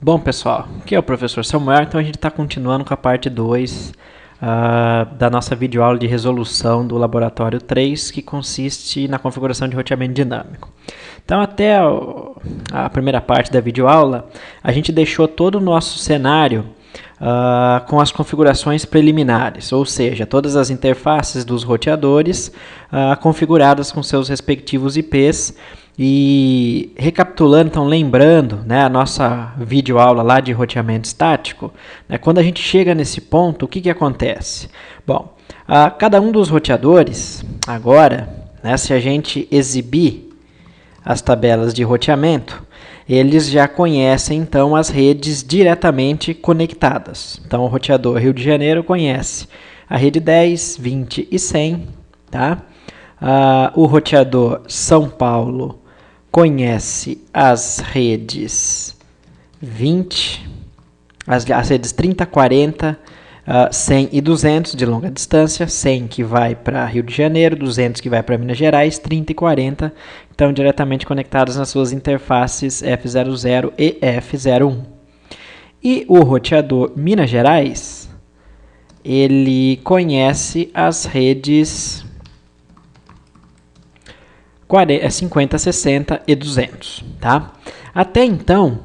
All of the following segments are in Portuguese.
Bom, pessoal, aqui é o professor Samuel, então a gente está continuando com a parte 2 da nossa videoaula de resolução do laboratório 3, que consiste na configuração de roteamento dinâmico. Então, até a primeira parte da videoaula, a gente deixou todo o nosso cenário com as configurações preliminares, ou seja, todas as interfaces dos roteadores configuradas com seus respectivos IPs. E recapitulando, então lembrando, né, a nossa videoaula lá de roteamento estático, né, quando a gente chega nesse ponto, o que acontece? Bom, cada um dos roteadores, agora, né, se a gente exibir as tabelas de roteamento, eles já conhecem então as redes diretamente conectadas. Então o roteador Rio de Janeiro conhece a rede 10, 20 e 100, tá? O roteador São Paulo conhece as redes 20, as redes 30, 40, 100 e 200 de longa distância, 100 que vai para Rio de Janeiro, 200 que vai para Minas Gerais, 30 e 40 estão diretamente conectadas nas suas interfaces F00 e F01. E o roteador Minas Gerais, ele conhece as redes 50, 60 e 200, tá? Até então,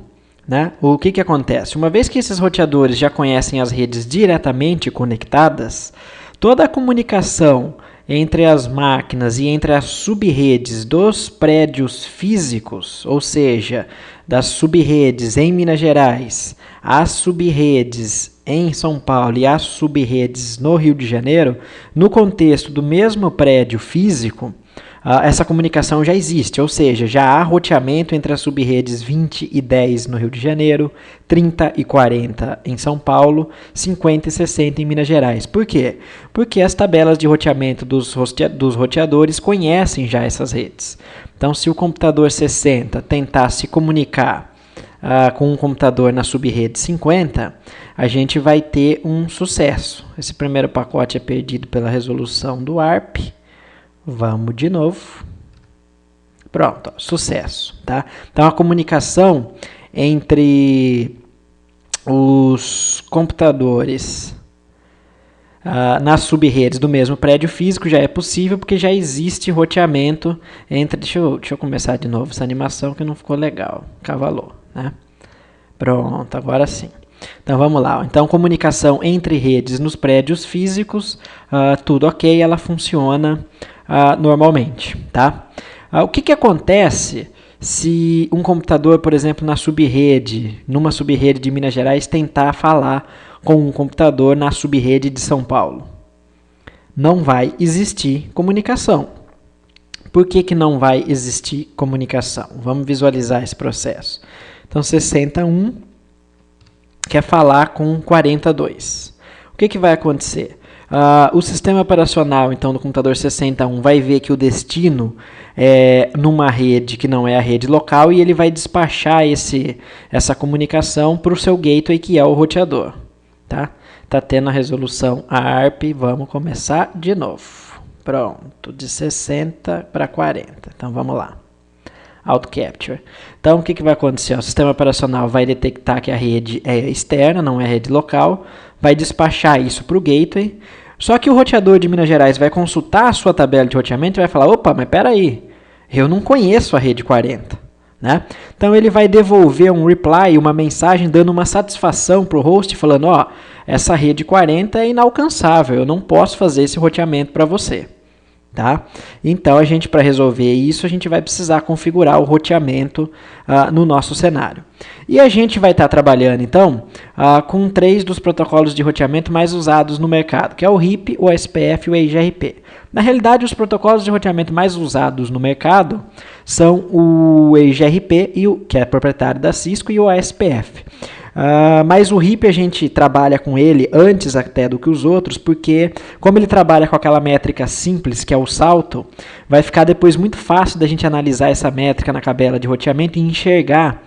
né, o que acontece? Uma vez que esses roteadores já conhecem as redes diretamente conectadas, toda a comunicação entre as máquinas e entre as sub-redes dos prédios físicos, ou seja, das sub-redes em Minas Gerais, as sub-redes em São Paulo e as sub-redes no Rio de Janeiro, no contexto do mesmo prédio físico, essa comunicação já existe, ou seja, já há roteamento entre as sub-redes 20 e 10 no Rio de Janeiro, 30 e 40 em São Paulo, 50 e 60 em Minas Gerais. Por quê? Porque as tabelas de roteamento dos roteadores conhecem já essas redes. Então, se o computador 60 tentar se comunicar com um computador na sub-rede 50, a gente vai ter um sucesso. Esse primeiro pacote é perdido pela resolução do ARP. Vamos de novo. Pronto, ó, sucesso, tá? Então a comunicação entre os computadores nas sub-redes do mesmo prédio físico já é possível porque já existe roteamento entre... Deixa eu começar de novo essa animação que não ficou legal. Cavalou, né? Pronto, agora sim. Então vamos lá. Então comunicação entre redes nos prédios físicos, tudo ok, ela funciona normalmente, tá? O que acontece se um computador, por exemplo, numa sub-rede de Minas Gerais, tentar falar com um computador na sub-rede de São Paulo? Não vai existir comunicação. Por que não vai existir comunicação? Vamos visualizar esse processo. Então 61 quer falar com 42. O que vai acontecer? O sistema operacional, então, do computador 61 vai ver que o destino é numa rede que não é a rede local e ele vai despachar essa comunicação para o seu gateway, que é o roteador. Tá tendo a resolução ARP, vamos começar de novo. Pronto, de 60 para 40. Então, vamos lá. Auto Capture. Então, o que vai acontecer? O sistema operacional vai detectar que a rede é externa, não é a rede local, vai despachar isso para o gateway, só que o roteador de Minas Gerais vai consultar a sua tabela de roteamento e vai falar, opa, mas espera aí, eu não conheço a rede 40. Né? Então, ele vai devolver um reply, uma mensagem, dando uma satisfação para o host, falando, ó, essa rede 40 é inalcançável, eu não posso fazer esse roteamento para você. Tá? Então, para resolver isso, a gente vai precisar configurar o roteamento no nosso cenário. E a gente vai estar trabalhando, então, com 3 dos protocolos de roteamento mais usados no mercado, que é o RIP, o SPF e o EIGRP. Na realidade, os protocolos de roteamento mais usados no mercado são o EIGRP, que é proprietário da Cisco, e o ASPF. Mas o RIP a gente trabalha com ele antes até do que os outros, porque como ele trabalha com aquela métrica simples, que é o salto, vai ficar depois muito fácil da gente analisar essa métrica na tabela de roteamento e enxergar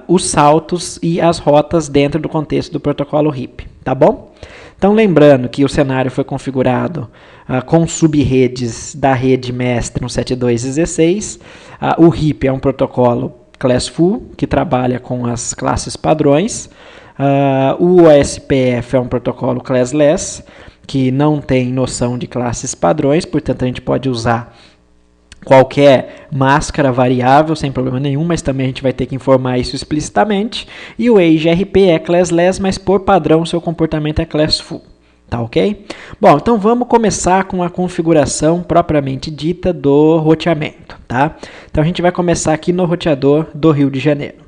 os saltos e as rotas dentro do contexto do protocolo RIP, tá bom? Então, lembrando que o cenário foi configurado com sub-redes da rede mestre no 7216. O RIP é um protocolo Class Full, que trabalha com as classes padrões. O OSPF é um protocolo Classless, que não tem noção de classes padrões, portanto a gente pode usar qualquer máscara variável sem problema nenhum, mas também a gente vai ter que informar isso explicitamente. E o AgeRP é Classless, mas por padrão seu comportamento é Class Full. Tá ok? Bom, então vamos começar com a configuração propriamente dita do roteamento. Tá? Então a gente vai começar aqui no roteador do Rio de Janeiro.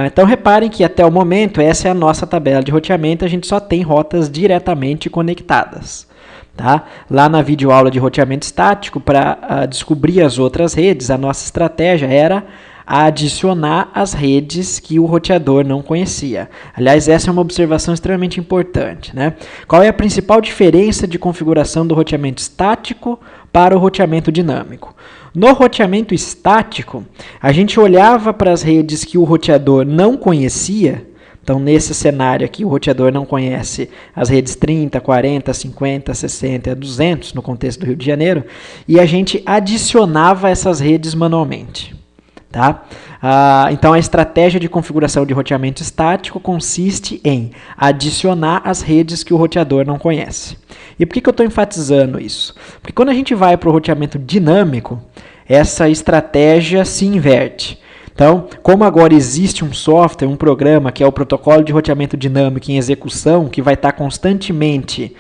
Então reparem que até o momento essa é a nossa tabela de roteamento, a gente só tem rotas diretamente conectadas. Tá? Lá na videoaula de roteamento estático, para descobrir as outras redes, a nossa estratégia era adicionar as redes que o roteador não conhecia. Aliás, essa é uma observação extremamente importante. Né? Qual é a principal diferença de configuração do roteamento estático para o roteamento dinâmico? No roteamento estático, a gente olhava para as redes que o roteador não conhecia. Então, nesse cenário aqui, o roteador não conhece as redes 30, 40, 50, 60, 200, no contexto do Rio de Janeiro, e a gente adicionava essas redes manualmente. Tá? Então, a estratégia de configuração de roteamento estático consiste em adicionar as redes que o roteador não conhece. E por que eu estou enfatizando isso? Porque quando a gente vai para o roteamento dinâmico, essa estratégia se inverte. Então, como agora existe um software, um programa, que é o protocolo de roteamento dinâmico em execução, que vai estar constantemente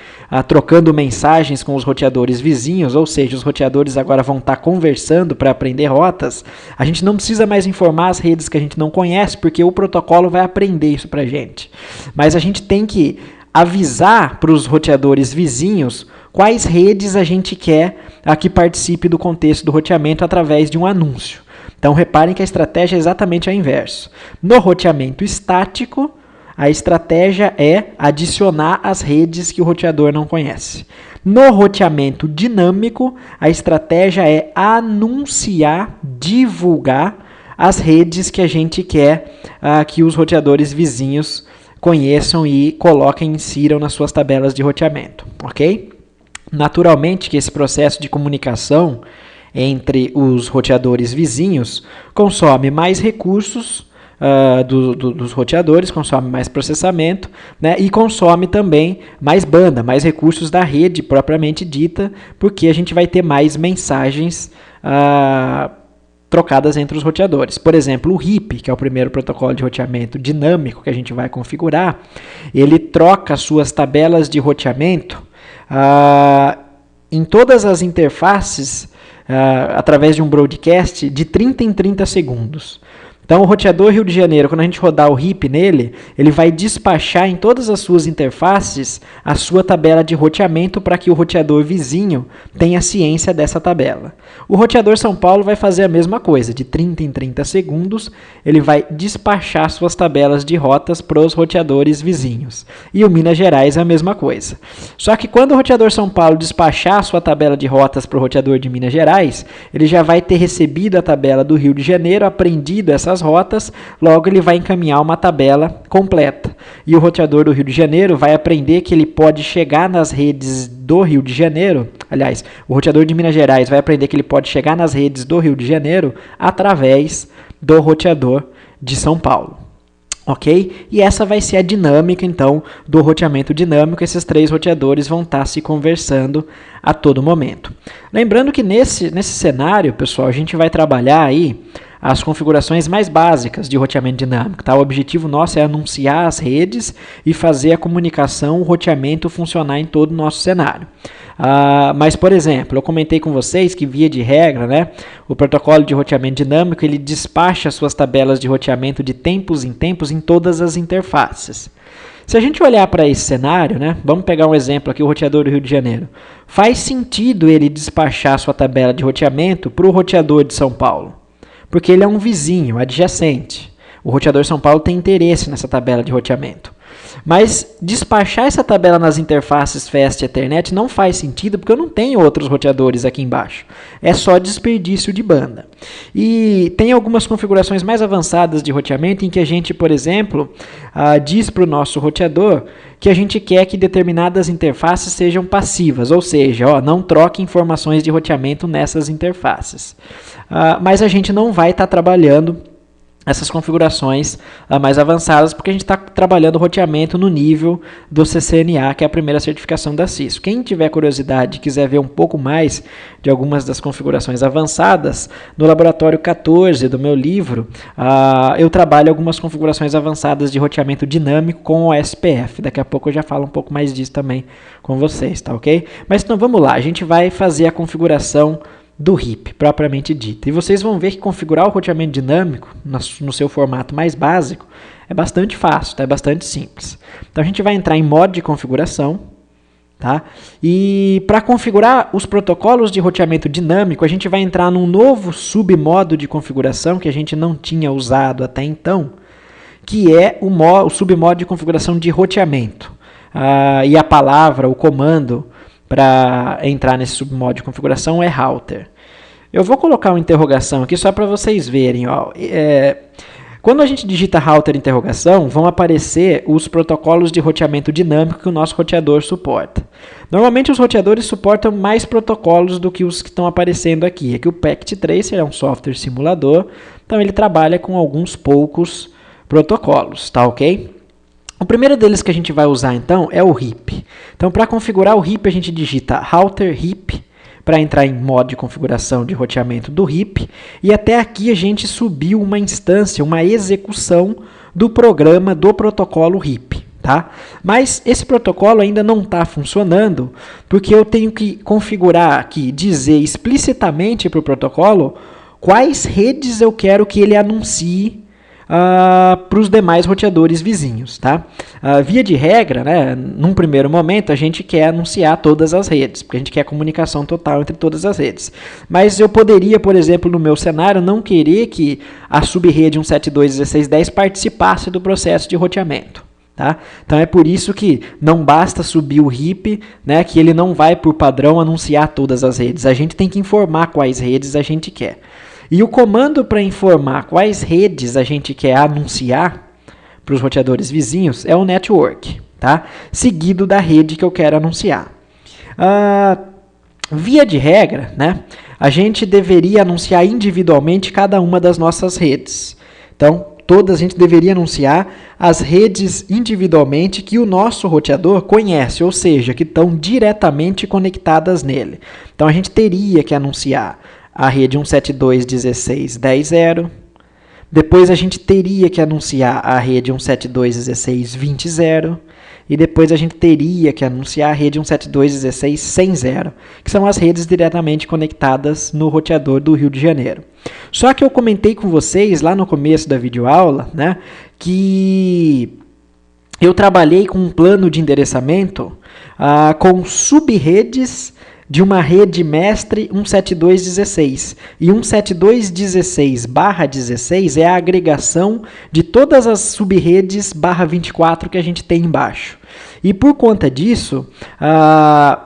trocando mensagens com os roteadores vizinhos, ou seja, os roteadores agora vão estar conversando para aprender rotas, a gente não precisa mais informar as redes que a gente não conhece, porque o protocolo vai aprender isso para a gente. Mas a gente tem que avisar para os roteadores vizinhos quais redes a gente quer que participe do contexto do roteamento através de um anúncio. Então, reparem que a estratégia é exatamente a inverso. No roteamento estático, a estratégia é adicionar as redes que o roteador não conhece. No roteamento dinâmico, a estratégia é anunciar, divulgar as redes que a gente quer que os roteadores vizinhos conheçam e coloquem, insiram nas suas tabelas de roteamento. Ok? Naturalmente que esse processo de comunicação entre os roteadores vizinhos consome mais recursos dos roteadores, consome mais processamento, né, e consome também mais banda, mais recursos da rede propriamente dita, porque a gente vai ter mais mensagens trocadas entre os roteadores. Por exemplo, o RIP, que é o primeiro protocolo de roteamento dinâmico que a gente vai configurar, ele troca suas tabelas de roteamento em todas as interfaces através de um broadcast de 30 em 30 segundos. Então, o roteador Rio de Janeiro, quando a gente rodar o RIP nele, ele vai despachar em todas as suas interfaces a sua tabela de roteamento para que o roteador vizinho tenha ciência dessa tabela. O roteador São Paulo vai fazer a mesma coisa, de 30 em 30 segundos, ele vai despachar suas tabelas de rotas para os roteadores vizinhos. E o Minas Gerais é a mesma coisa. Só que quando o roteador São Paulo despachar a sua tabela de rotas para o roteador de Minas Gerais, ele já vai ter recebido a tabela do Rio de Janeiro, aprendido essas rotas, logo ele vai encaminhar uma tabela completa. E o roteador do Rio de Janeiro vai aprender que ele pode chegar nas redes do Rio de Janeiro, aliás, o roteador de Minas Gerais vai aprender que ele pode chegar nas redes do Rio de Janeiro através do roteador de São Paulo. Ok? E essa vai ser a dinâmica, então, do roteamento dinâmico. Esses três roteadores vão estar se conversando a todo momento. Lembrando que nesse cenário, pessoal, a gente vai trabalhar aí as configurações mais básicas de roteamento dinâmico. Tá? O objetivo nosso é anunciar as redes e fazer a comunicação, o roteamento funcionar em todo o nosso cenário. Mas, por exemplo, eu comentei com vocês que, via de regra, né, o protocolo de roteamento dinâmico ele despacha suas tabelas de roteamento de tempos em todas as interfaces. Se a gente olhar para esse cenário, né, vamos pegar um exemplo aqui, o roteador do Rio de Janeiro. Faz sentido ele despachar sua tabela de roteamento para o roteador de São Paulo, porque ele é um vizinho, adjacente. O roteador São Paulo tem interesse nessa tabela de roteamento. Mas despachar essa tabela nas interfaces Fast e Ethernet não faz sentido, porque eu não tenho outros roteadores aqui embaixo. É só desperdício de banda. E tem algumas configurações mais avançadas de roteamento em que a gente, por exemplo, diz para o nosso roteador que a gente quer que determinadas interfaces sejam passivas, ou seja, não troque informações de roteamento nessas interfaces. Mas a gente não vai estar trabalhando essas configurações mais avançadas, porque a gente está trabalhando o roteamento no nível do CCNA, que é a primeira certificação da Cisco. Quem tiver curiosidade e quiser ver um pouco mais de algumas das configurações avançadas, no laboratório 14 do meu livro, eu trabalho algumas configurações avançadas de roteamento dinâmico com o SPF. Daqui a pouco eu já falo um pouco mais disso também com vocês, tá ok? Mas então vamos lá, a gente vai fazer a configuração do RIP, propriamente dito. E vocês vão ver que configurar o roteamento dinâmico no seu formato mais básico é bastante fácil, tá? É bastante simples. Então a gente vai entrar em modo de configuração, tá? E para configurar os protocolos de roteamento dinâmico, a gente vai entrar num novo submodo de configuração que a gente não tinha usado até então, que é o submodo de configuração de roteamento. E a palavra, o comando, para entrar nesse submodo de configuração é router. Eu vou colocar uma interrogação aqui só para vocês verem. Ó. Quando a gente digita router interrogação, vão aparecer os protocolos de roteamento dinâmico que o nosso roteador suporta. Normalmente os roteadores suportam mais protocolos do que os que estão aparecendo aqui. Aqui o Packet Tracer é um software simulador, então ele trabalha com alguns poucos protocolos, tá ok? O primeiro deles que a gente vai usar, então, é o RIP. Então, para configurar o RIP, a gente digita router RIP para entrar em modo de configuração de roteamento do RIP. E até aqui a gente subiu uma instância, uma execução do programa do protocolo RIP. Tá? Mas esse protocolo ainda não está funcionando, porque eu tenho que configurar aqui, dizer explicitamente para o protocolo quais redes eu quero que ele anuncie para os demais roteadores vizinhos. Tá? Via de regra, né, num primeiro momento, a gente quer anunciar todas as redes, porque a gente quer comunicação total entre todas as redes. Mas eu poderia, por exemplo, no meu cenário, não querer que a subrede 172.16.10 participasse do processo de roteamento. Tá? Então é por isso que não basta subir o RIP, né, que ele não vai, por padrão, anunciar todas as redes. A gente tem que informar quais redes a gente quer. E o comando para informar quais redes a gente quer anunciar para os roteadores vizinhos é o network, tá? Seguido da rede que eu quero anunciar. Via de regra, né, a gente deveria anunciar individualmente cada uma das nossas redes. Então, a gente deveria anunciar as redes individualmente que o nosso roteador conhece, ou seja, que estão diretamente conectadas nele. Então, a gente teria que anunciar a rede 172.16.10.0. Depois a gente teria que anunciar a rede 172.16.20.0. E depois a gente teria que anunciar a rede 172.16.100.0, que são as redes diretamente conectadas no roteador do Rio de Janeiro. Só que eu comentei com vocês lá no começo da videoaula, né, que eu trabalhei com um plano de endereçamento com subredes de uma rede mestre 172.16. E 172.16/16 é a agregação de todas as subredes /24 que a gente tem embaixo. E por conta disso,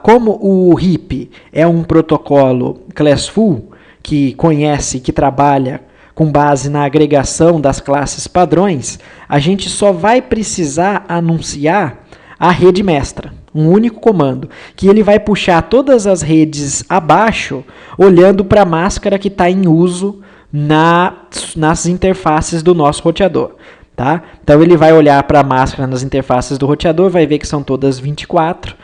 como o RIP é um protocolo classful, que conhece, que trabalha com base na agregação das classes padrões, a gente só vai precisar anunciar a rede mestra, um único comando, que ele vai puxar todas as redes abaixo, olhando para a máscara que está em uso nas interfaces do nosso roteador. Tá? Então ele vai olhar para a máscara nas interfaces do roteador, vai ver que são todas 24,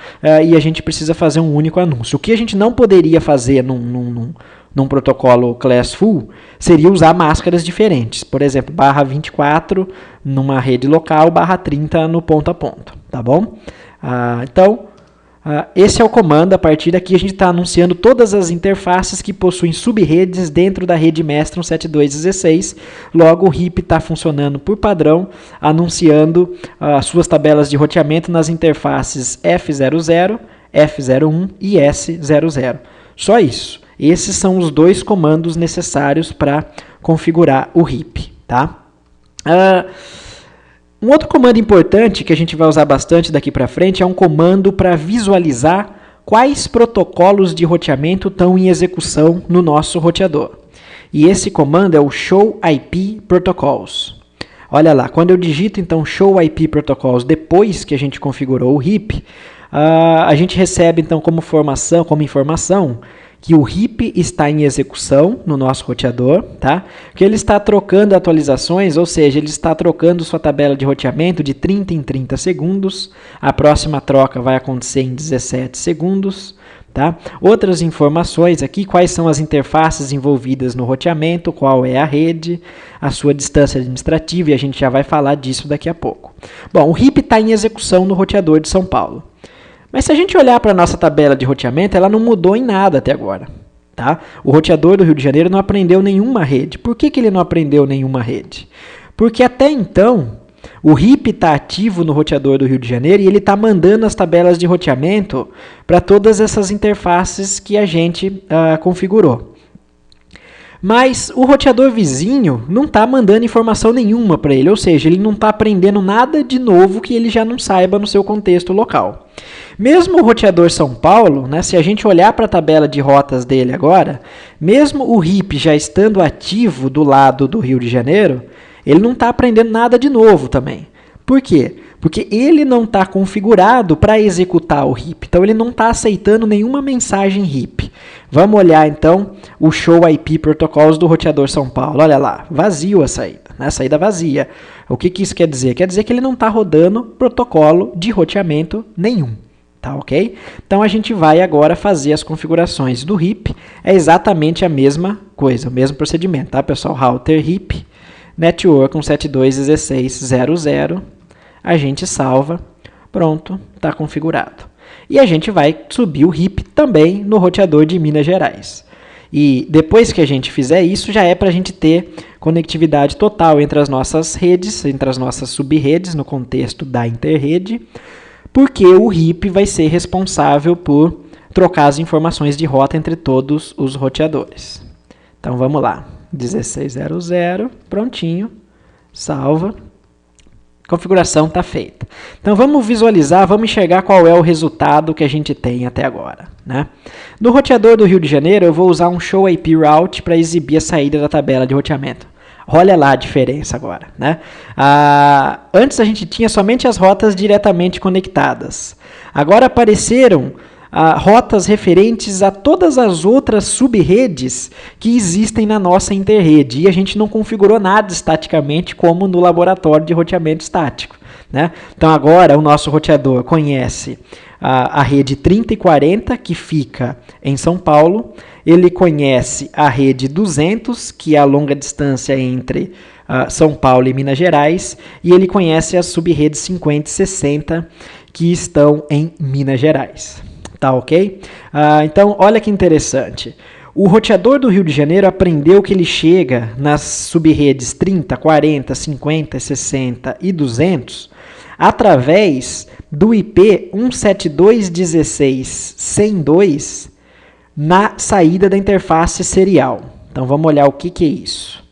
e a gente precisa fazer um único anúncio. O que a gente não poderia fazer num protocolo classful seria usar máscaras diferentes. Por exemplo, /24 numa rede local, /30 no ponto a ponto. Tá bom? Esse é o comando. A partir daqui a gente está anunciando todas as interfaces que possuem subredes dentro da rede mestra 172.16. Logo, o RIP está funcionando por padrão, anunciando as suas tabelas de roteamento nas interfaces F00, F01 e S00. Só isso. Esses são os dois comandos necessários para configurar o RIP. Tá? Um outro comando importante que a gente vai usar bastante daqui para frente é um comando para visualizar quais protocolos de roteamento estão em execução no nosso roteador. E esse comando é o Show IP Protocols. Olha lá, quando eu digito então Show IP Protocols depois que a gente configurou o RIP, a gente recebe então como informação que o RIP está em execução no nosso roteador, tá? Que ele está trocando atualizações, ou seja, ele está trocando sua tabela de roteamento de 30 em 30 segundos. A próxima troca vai acontecer em 17 segundos, tá? Outras informações aqui, quais são as interfaces envolvidas no roteamento, qual é a rede, a sua distância administrativa, e a gente já vai falar disso daqui a pouco. Bom, o RIP está em execução no roteador de São Paulo. Mas se a gente olhar para a nossa tabela de roteamento, ela não mudou em nada até agora. Tá? O roteador do Rio de Janeiro não aprendeu nenhuma rede. Por que ele não aprendeu nenhuma rede? Porque até então, o RIP está ativo no roteador do Rio de Janeiro e ele está mandando as tabelas de roteamento para todas essas interfaces que a gente configurou. Mas o roteador vizinho não está mandando informação nenhuma para ele, ou seja, ele não está aprendendo nada de novo que ele já não saiba no seu contexto local. Mesmo o roteador São Paulo, né, se a gente olhar para a tabela de rotas dele agora, mesmo o RIP já estando ativo do lado do Rio de Janeiro, ele não está aprendendo nada de novo também. Por quê? Porque ele não está configurado para executar o RIP. Então, ele não está aceitando nenhuma mensagem RIP. Vamos olhar, então, o Show IP Protocols do roteador São Paulo. Olha lá, vazio a saída, né? A saída vazia. O que isso quer dizer? Quer dizer que ele não está rodando protocolo de roteamento nenhum. Tá, ok? Então, a gente vai agora fazer as configurações do RIP. É exatamente a mesma coisa, o mesmo procedimento, tá, pessoal? Router RIP, Network 172.16.00. A gente salva, pronto, está configurado. E a gente vai subir o RIP também no roteador de Minas Gerais. E depois que a gente fizer isso, já é para a gente ter conectividade total entre as nossas redes, entre as nossas sub-redes, no contexto da interrede, porque o RIP vai ser responsável por trocar as informações de rota entre todos os roteadores. Então vamos lá, 16.00, prontinho, salva. Configuração está feita. Então, vamos visualizar, vamos enxergar qual é o resultado que a gente tem até agora, né? No roteador do Rio de Janeiro, eu vou usar um Show IP Route para exibir a saída da tabela de roteamento. Olha lá a diferença agora, né? Antes a gente tinha somente as rotas diretamente conectadas. Agora apareceram rotas referentes a todas as outras sub-redes que existem na nossa interrede. E a gente não configurou nada estaticamente como no laboratório de roteamento estático, né? Então agora o nosso roteador conhece a rede 30 e 40, que fica em São Paulo. Ele conhece a rede 200, que é a longa distância entre São Paulo e Minas Gerais. E ele conhece as sub-redes 50 e 60, que estão em Minas Gerais. Tá, ok? Então, olha que interessante. O roteador do Rio de Janeiro aprendeu que ele chega nas sub-redes 30, 40, 50, 60 e 200 através do IP 172.16.102 na saída da interface serial. Então, vamos olhar o que é isso.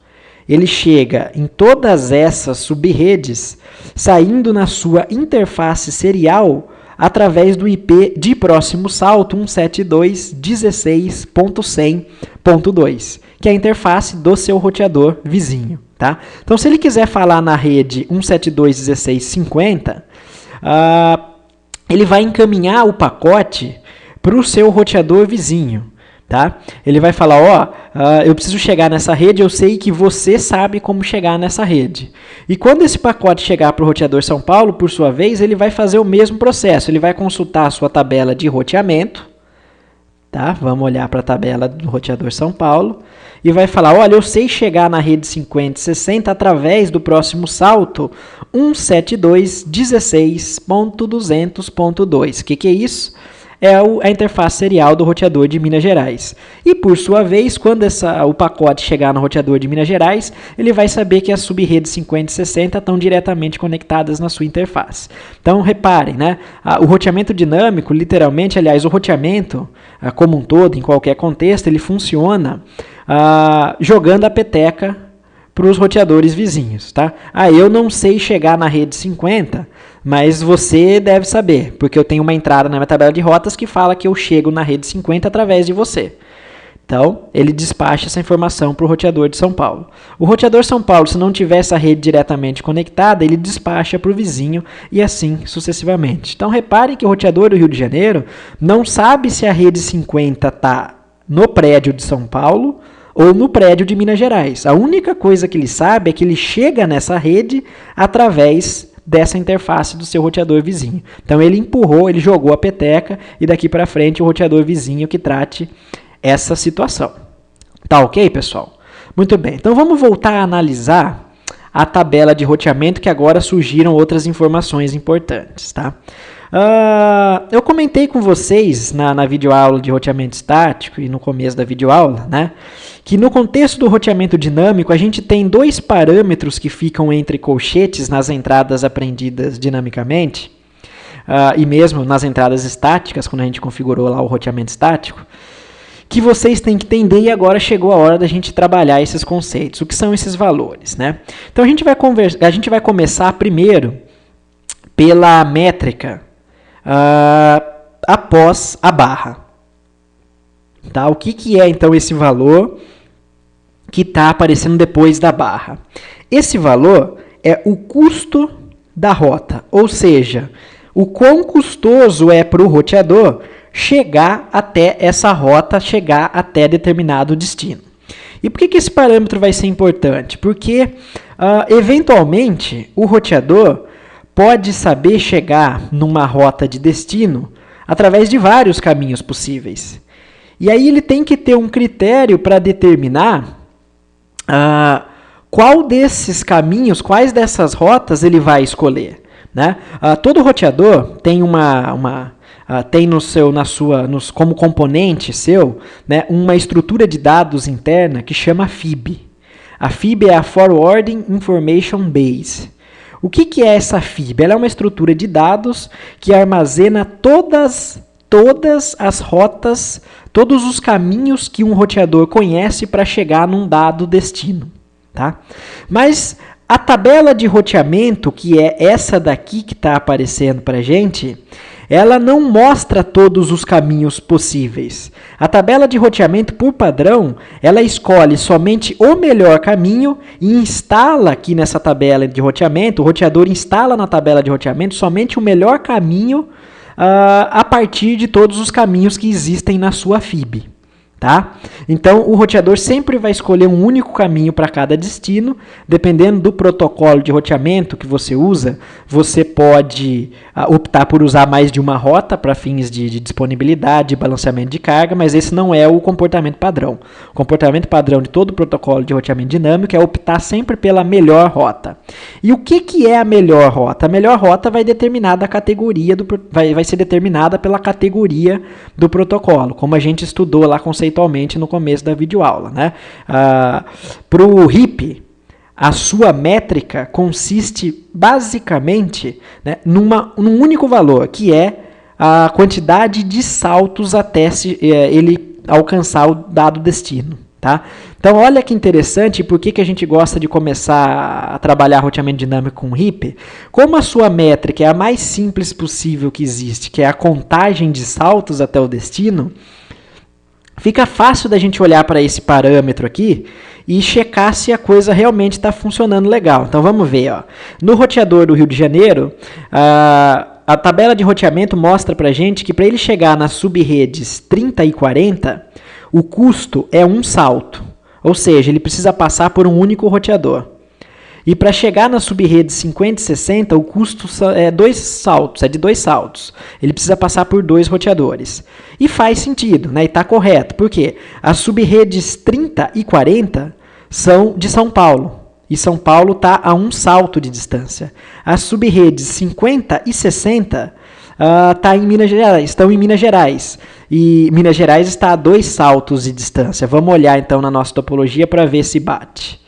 Ele chega em todas essas sub-redes saindo na sua interface serial através do IP de próximo salto 172.16.100.2, que é a interface do seu roteador vizinho. Tá? Então, se ele quiser falar na rede 172.16.50, ele vai encaminhar o pacote para o seu roteador vizinho. Tá? Ele vai falar, eu preciso chegar nessa rede, eu sei que você sabe como chegar nessa rede. E quando esse pacote chegar para o roteador São Paulo, por sua vez, ele vai fazer o mesmo processo. Ele vai consultar a sua tabela de roteamento. Tá? Vamos olhar para a tabela do roteador São Paulo. E vai falar, olha, eu sei chegar na rede 50 e 60 através do próximo salto 172.16.200.2. O que é isso? É a interface serial do roteador de Minas Gerais. E, por sua vez, quando o pacote chegar no roteador de Minas Gerais, ele vai saber que as sub-redes 50 e 60 estão diretamente conectadas na sua interface. Então, reparem, né? O roteamento dinâmico, literalmente, aliás, o roteamento como um todo, em qualquer contexto, ele funciona jogando a peteca para os roteadores vizinhos. Tá? Eu não sei chegar na rede 50, mas você deve saber, porque eu tenho uma entrada na minha tabela de rotas que fala que eu chego na rede 50 através de você. Então, ele despacha essa informação para o roteador de São Paulo. O roteador São Paulo, se não tiver essa rede diretamente conectada, ele despacha para o vizinho e assim sucessivamente. Então, reparem que o roteador do Rio de Janeiro não sabe se a rede 50 está no prédio de São Paulo ou no prédio de Minas Gerais. A única coisa que ele sabe é que ele chega nessa rede através dessa interface do seu roteador vizinho. Então ele empurrou, ele jogou a peteca e daqui para frente o roteador vizinho que trate essa situação. Tá ok, pessoal? Muito bem. Então vamos voltar a analisar a tabela de roteamento, que agora surgiram outras informações importantes, tá? Eu comentei com vocês na videoaula de roteamento estático e no começo da videoaula, né, que no contexto do roteamento dinâmico a gente tem dois parâmetros que ficam entre colchetes nas entradas aprendidas dinamicamente, e mesmo nas entradas estáticas, quando a gente configurou lá o roteamento estático, que vocês têm que entender, e agora chegou a hora da gente trabalhar esses conceitos. O que são esses valores, né? Então a gente vai começar primeiro pela métrica após a barra. Tá? O que é então esse valor que está aparecendo depois da barra? Esse valor é o custo da rota, ou seja, o quão custoso é para o roteador chegar até essa rota, chegar até determinado destino. E por que esse parâmetro vai ser importante? Porque, eventualmente, o roteador pode saber chegar numa rota de destino através de vários caminhos possíveis. E aí ele tem que ter um critério para determinar qual desses caminhos, quais dessas rotas ele vai escolher, né? Todo roteador tem tem como componente seu, né, uma estrutura de dados interna que chama FIB. A FIB é a Forwarding Information Base. O que é essa FIB? Ela é uma estrutura de dados que armazena todas as rotas, todos os caminhos que um roteador conhece para chegar num dado destino. Tá? Mas a tabela de roteamento, que é essa daqui que está aparecendo para a gente, ela não mostra todos os caminhos possíveis. A tabela de roteamento, por padrão, ela escolhe somente o melhor caminho e instala aqui nessa tabela de roteamento, o roteador instala na tabela de roteamento somente o melhor caminho a partir de todos os caminhos que existem na sua FIB. Tá? Então, o roteador sempre vai escolher um único caminho para cada destino. Dependendo do protocolo de roteamento que você usa, você pode optar por usar mais de uma rota para fins de disponibilidade, de balanceamento de carga, mas esse não é o comportamento padrão. O comportamento padrão de todo protocolo de roteamento dinâmico é optar sempre pela melhor rota. E o que é a melhor rota? A melhor rota vai ser determinada pela categoria do protocolo, como a gente estudou lá conceitualmente no começo da videoaula, né? Para o RIP, a sua métrica consiste basicamente, né, num único valor, que é a quantidade de saltos até ele alcançar o dado destino. Tá? Então, olha que interessante, por que a gente gosta de começar a trabalhar roteamento dinâmico com RIP? Como a sua métrica é a mais simples possível que existe, que é a contagem de saltos até o destino, fica fácil da gente olhar para esse parâmetro aqui e checar se a coisa realmente está funcionando legal. Então vamos ver. Ó. No roteador do Rio de Janeiro, a tabela de roteamento mostra para a gente que para ele chegar nas subredes 30 e 40, o custo é um salto. Ou seja, ele precisa passar por um único roteador. E para chegar na subrede 50 e 60, o custo é de dois saltos. Ele precisa passar por 2 roteadores. E faz sentido, né? E está correto. Por quê? As subredes 30 e 40 são de São Paulo. E São Paulo está a um salto de distância. As subredes 50 e 60 estão em Minas Gerais. E Minas Gerais está a 2 saltos de distância. Vamos olhar então na nossa topologia para ver se bate.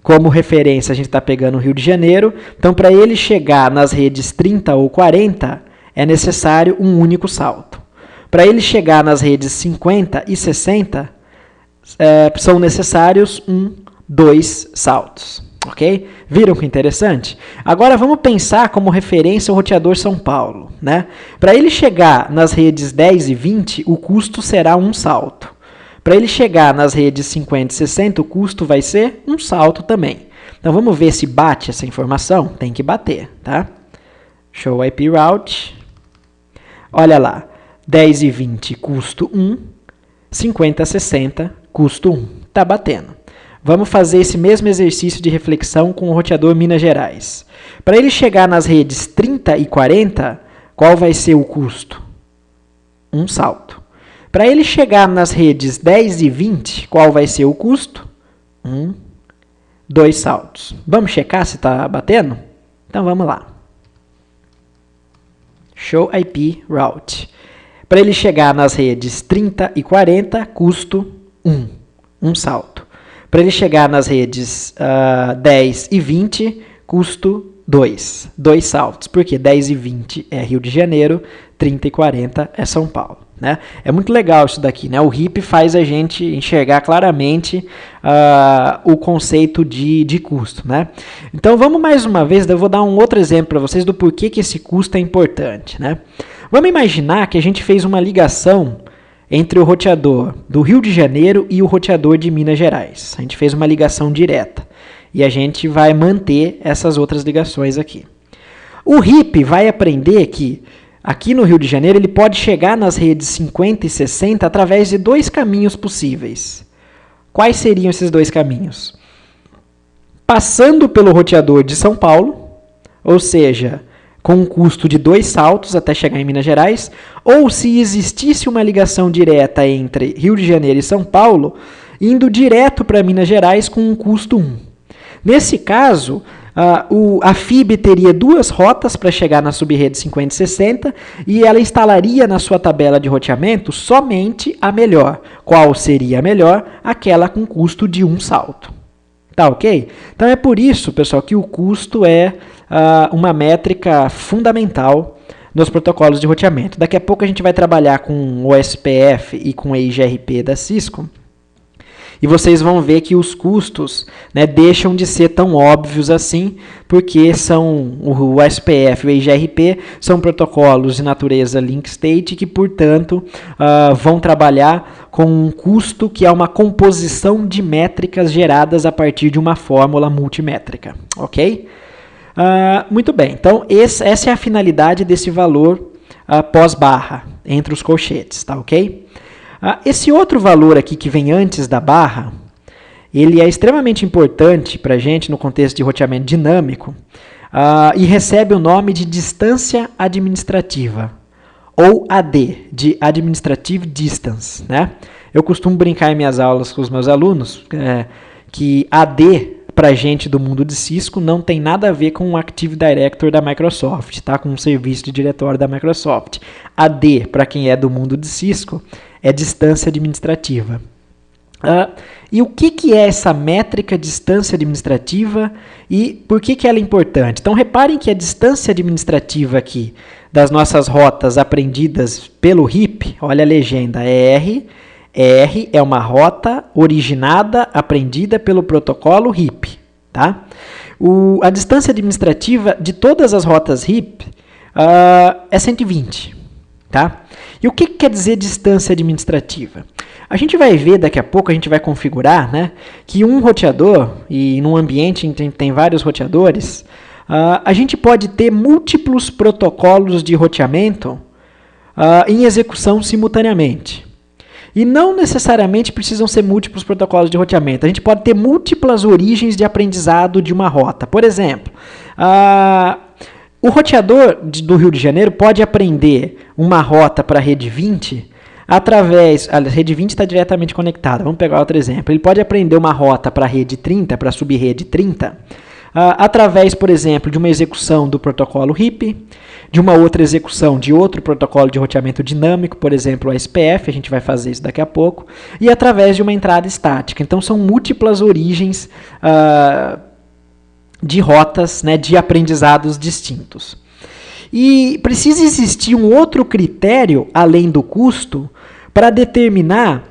Como referência, a gente está pegando o Rio de Janeiro. Então, para ele chegar nas redes 30 ou 40, é necessário um único salto. Para ele chegar nas redes 50 e 60, são necessários 2 saltos. Ok? Viram que interessante? Agora, vamos pensar como referência o roteador São Paulo. Né? Para ele chegar nas redes 10 e 20, o custo será um salto. Para ele chegar nas redes 50 e 60, o custo vai ser um salto também. Então, vamos ver se bate essa informação? Tem que bater, tá? Show IP Route. Olha lá, 10 e 20, custo 1. 50-60, custo 1. Está batendo. Vamos fazer esse mesmo exercício de reflexão com o roteador Minas Gerais. Para ele chegar nas redes 30 e 40, qual vai ser o custo? Um salto. Para ele chegar nas redes 10 e 20, qual vai ser o custo? 2 saltos. Vamos checar se está batendo? Então vamos lá. Show IP Route. Para ele chegar nas redes 30 e 40, custo 1 salto. Para ele chegar nas redes 10 e 20, custo 2 saltos. Porque 10 e 20 é Rio de Janeiro, 30 e 40 é São Paulo. Né? É muito legal isso daqui. Né? O RIP faz a gente enxergar claramente o conceito de custo. Né? Então vamos mais uma vez, eu vou dar um outro exemplo para vocês do porquê que esse custo é importante. Né? Vamos imaginar que a gente fez uma ligação entre o roteador do Rio de Janeiro e o roteador de Minas Gerais. A gente fez uma ligação direta e a gente vai manter essas outras ligações aqui. O RIP vai aprender que aqui no Rio de Janeiro ele pode chegar nas redes 50 e 60 através de 2 caminhos possíveis. Quais seriam esses 2 caminhos? Passando pelo roteador de São Paulo, ou seja, com um custo de 2 saltos até chegar em Minas Gerais, ou se existisse uma ligação direta entre Rio de Janeiro e São Paulo, indo direto para Minas Gerais com um custo 1. Nesse caso, a FIB teria 2 rotas para chegar na subrede 50 e 60 e ela instalaria na sua tabela de roteamento somente a melhor. Qual seria a melhor? Aquela com custo de 1 salto. Tá ok? Então é por isso, pessoal, que o custo é uma métrica fundamental nos protocolos de roteamento. Daqui a pouco a gente vai trabalhar com o SPF e com a IGRP da Cisco. E vocês vão ver que os custos, né, deixam de ser tão óbvios assim, porque o SPF e o IGRP são protocolos de natureza link state que, portanto, vão trabalhar com um custo que é uma composição de métricas geradas a partir de uma fórmula multimétrica. Ok? Muito bem. Então, essa é a finalidade desse valor pós-barra, entre os colchetes. Tá ok? Esse outro valor aqui que vem antes da barra, ele é extremamente importante para a gente no contexto de roteamento dinâmico e recebe o nome de distância administrativa, ou AD, de Administrative Distance. Né? Eu costumo brincar em minhas aulas com os meus alunos que AD, para a gente do mundo de Cisco, não tem nada a ver com o Active Directory da Microsoft, tá? Com o serviço de diretório da Microsoft. AD, para quem é do mundo de Cisco, é distância administrativa. E o que é essa métrica distância administrativa e por que ela é importante? Então, reparem que a distância administrativa aqui das nossas rotas aprendidas pelo RIP, olha a legenda, R é uma rota originada, aprendida pelo protocolo RIP. Tá? A distância administrativa de todas as rotas RIP é 120. Tá? E o que quer dizer distância administrativa? A gente vai ver daqui a pouco, a gente vai configurar, né, que um roteador, e num ambiente em que tem vários roteadores, a gente pode ter múltiplos protocolos de roteamento em execução simultaneamente. E não necessariamente precisam ser múltiplos protocolos de roteamento. A gente pode ter múltiplas origens de aprendizado de uma rota. Por exemplo, o roteador do Rio de Janeiro pode aprender uma rota para a rede 20 através... A rede 20 está diretamente conectada. Vamos pegar outro exemplo. Ele pode aprender uma rota para a rede 30, para a subrede 30, através, por exemplo, de uma execução do protocolo RIP, de uma outra execução de outro protocolo de roteamento dinâmico, por exemplo, o SPF, a gente vai fazer isso daqui a pouco, e através de uma entrada estática. Então, são múltiplas origens de rotas, né, de aprendizados distintos. E precisa existir um outro critério, além do custo, para determinar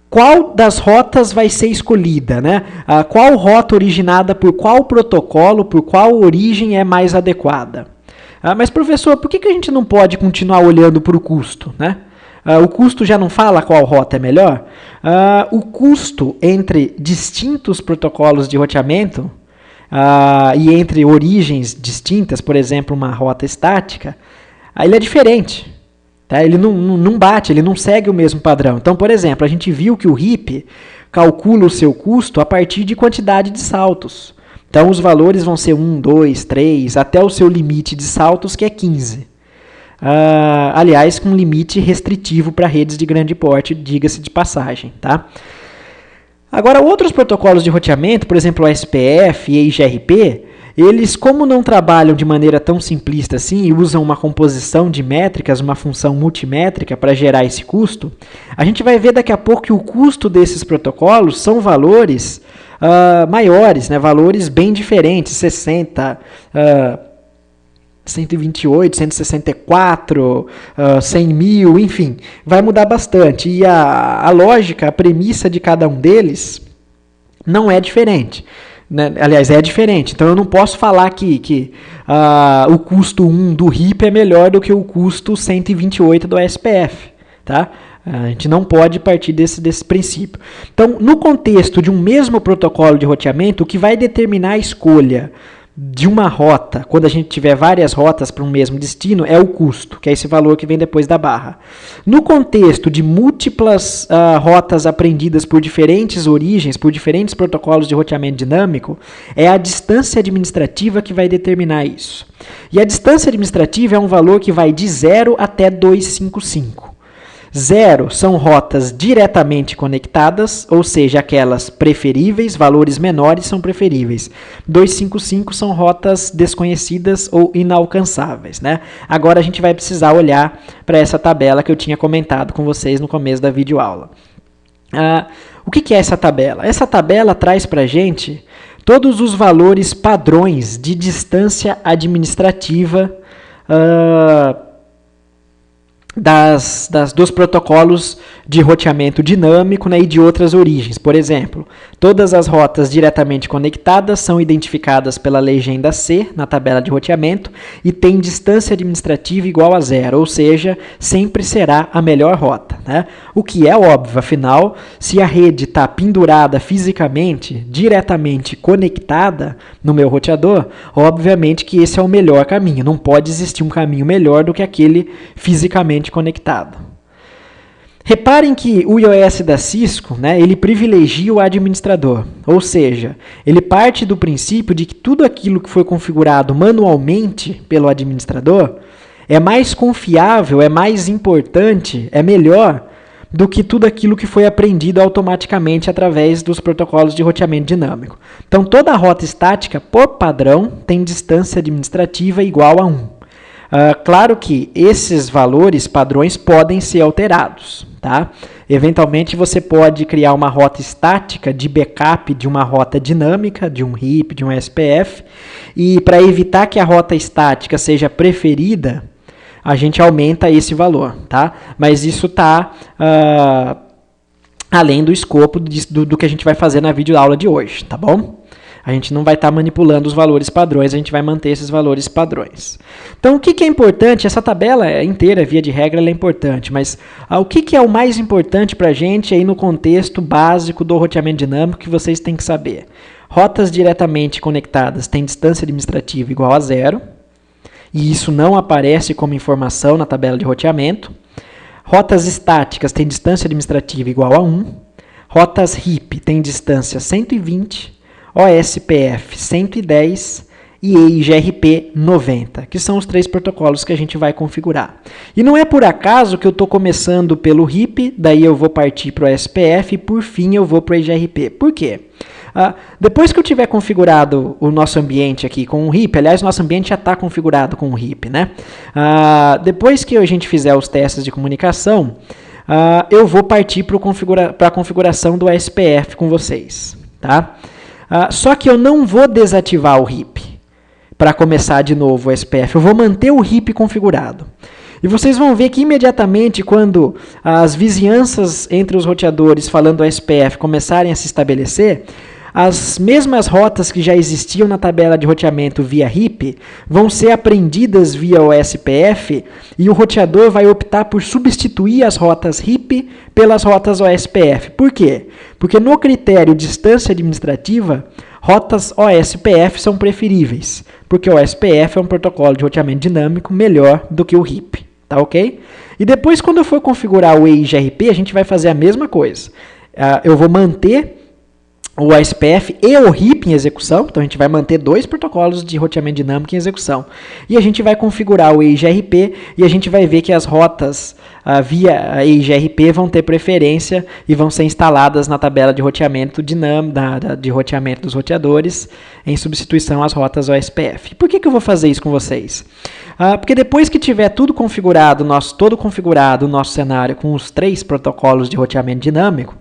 qual das rotas vai ser escolhida, né? Qual rota originada por qual protocolo, por qual origem é mais adequada. Mas, professor, por que a gente não pode continuar olhando para o custo, né? O custo já não fala qual rota é melhor? O custo entre distintos protocolos de roteamento e entre origens distintas, por exemplo, uma rota estática, ele é diferente. Tá? Ele não bate, ele não segue o mesmo padrão. Então, por exemplo, a gente viu que o HIP calcula o seu custo a partir de quantidade de saltos. Então, os valores vão ser 1, 2, 3, até o seu limite de saltos, que é 15. Aliás, com limite restritivo para redes de grande porte, diga-se de passagem. Tá? Agora, outros protocolos de roteamento, por exemplo, o SPF e IGRP, eles, como não trabalham de maneira tão simplista assim e usam uma composição de métricas, uma função multimétrica para gerar esse custo, a gente vai ver daqui a pouco que o custo desses protocolos são valores maiores, né? Valores bem diferentes, 60, 128, 164, 100 mil, enfim, vai mudar bastante. E a lógica, a premissa de cada um deles não é diferente. Né? Aliás, é diferente. Então, eu não posso falar que o custo 1 do HIP é melhor do que o custo 128 do SPF. Tá? A gente não pode partir desse princípio. Então, no contexto de um mesmo protocolo de roteamento, o que vai determinar a escolha de uma rota, quando a gente tiver várias rotas para um mesmo destino, é o custo, que é esse valor que vem depois da barra. No contexto de múltiplas rotas aprendidas por diferentes origens, por diferentes protocolos de roteamento dinâmico, é a distância administrativa que vai determinar isso. E a distância administrativa é um valor que vai de 0 até 255. 0 são rotas diretamente conectadas, ou seja, aquelas preferíveis, valores menores são preferíveis. 255 são rotas desconhecidas ou inalcançáveis. Né? Agora a gente vai precisar olhar para essa tabela que eu tinha comentado com vocês no começo da videoaula. O que é essa tabela? Essa tabela traz para a gente todos os valores padrões de distância administrativa dos protocolos de roteamento dinâmico, né, e de outras origens. Por exemplo, todas as rotas diretamente conectadas são identificadas pela legenda C na tabela de roteamento e tem distância administrativa igual a 0, ou seja, sempre será a melhor rota. Né? O que é óbvio, afinal, se a rede está pendurada fisicamente, diretamente conectada no meu roteador, obviamente que esse é o melhor caminho. Não pode existir um caminho melhor do que aquele fisicamente conectado. Reparem que o iOS da Cisco, né, ele privilegia o administrador, ou seja, ele parte do princípio de que tudo aquilo que foi configurado manualmente pelo administrador é mais confiável, é mais importante, é melhor do que tudo aquilo que foi aprendido automaticamente através dos protocolos de roteamento dinâmico. Então, toda rota estática, por padrão, tem distância administrativa igual a 1. Claro que esses valores padrões podem ser alterados. Tá? Eventualmente você pode criar uma rota estática de backup de uma rota dinâmica, de um HIP, de um SPF, e para evitar que a rota estática seja preferida, a gente aumenta esse valor. Tá? Mas isso está além do escopo do que a gente vai fazer na videoaula de hoje. Tá bom? A gente não vai estar manipulando os valores padrões, a gente vai manter esses valores padrões. Então, o que é importante? Essa tabela inteira, via de regra, ela é importante, mas o que é o mais importante para a gente aí no contexto básico do roteamento dinâmico que vocês têm que saber? Rotas diretamente conectadas têm distância administrativa igual a 0, e isso não aparece como informação na tabela de roteamento. Rotas estáticas têm distância administrativa igual a 1. Rotas HIP têm distância 120. OSPF 110 e EIGRP 90, que são os 3 protocolos que a gente vai configurar. E não é por acaso que eu estou começando pelo HIP, daí eu vou partir para o OSPF e por fim eu vou para o EIGRP. Por quê? Depois que eu tiver configurado o nosso ambiente aqui com o HIP, aliás, nosso ambiente já está configurado com o HIP, né? Depois que a gente fizer os testes de comunicação, eu vou partir para a configuração do OSPF com vocês, tá? Só que eu não vou desativar o HIP para começar de novo o SPF. Eu vou manter o HIP configurado. E vocês vão ver que imediatamente quando as vizinhanças entre os roteadores falando o SPF começarem a se estabelecer, as mesmas rotas que já existiam na tabela de roteamento via HIP vão ser aprendidas via o SPF e o roteador vai optar por substituir as rotas HIP pelas rotas OSPF. Por quê? Porque no critério distância administrativa, rotas OSPF são preferíveis, porque o OSPF é um protocolo de roteamento dinâmico melhor do que o HIP. tá ok? E depois, quando eu for configurar o EIGRP, a gente vai fazer a mesma coisa. Eu vou manter o ASPF e o RIP em execução, então a gente vai manter 2 protocolos de roteamento dinâmico em execução. E a gente vai configurar o EIGRP e a gente vai ver que as rotas via EIGRP vão ter preferência e vão ser instaladas na tabela de roteamento dinâmico, de roteamento dos roteadores, em substituição às rotas OSPF. Por que eu vou fazer isso com vocês? Porque depois que tiver tudo configurado, todo configurado o nosso cenário com os 3 protocolos de roteamento dinâmico,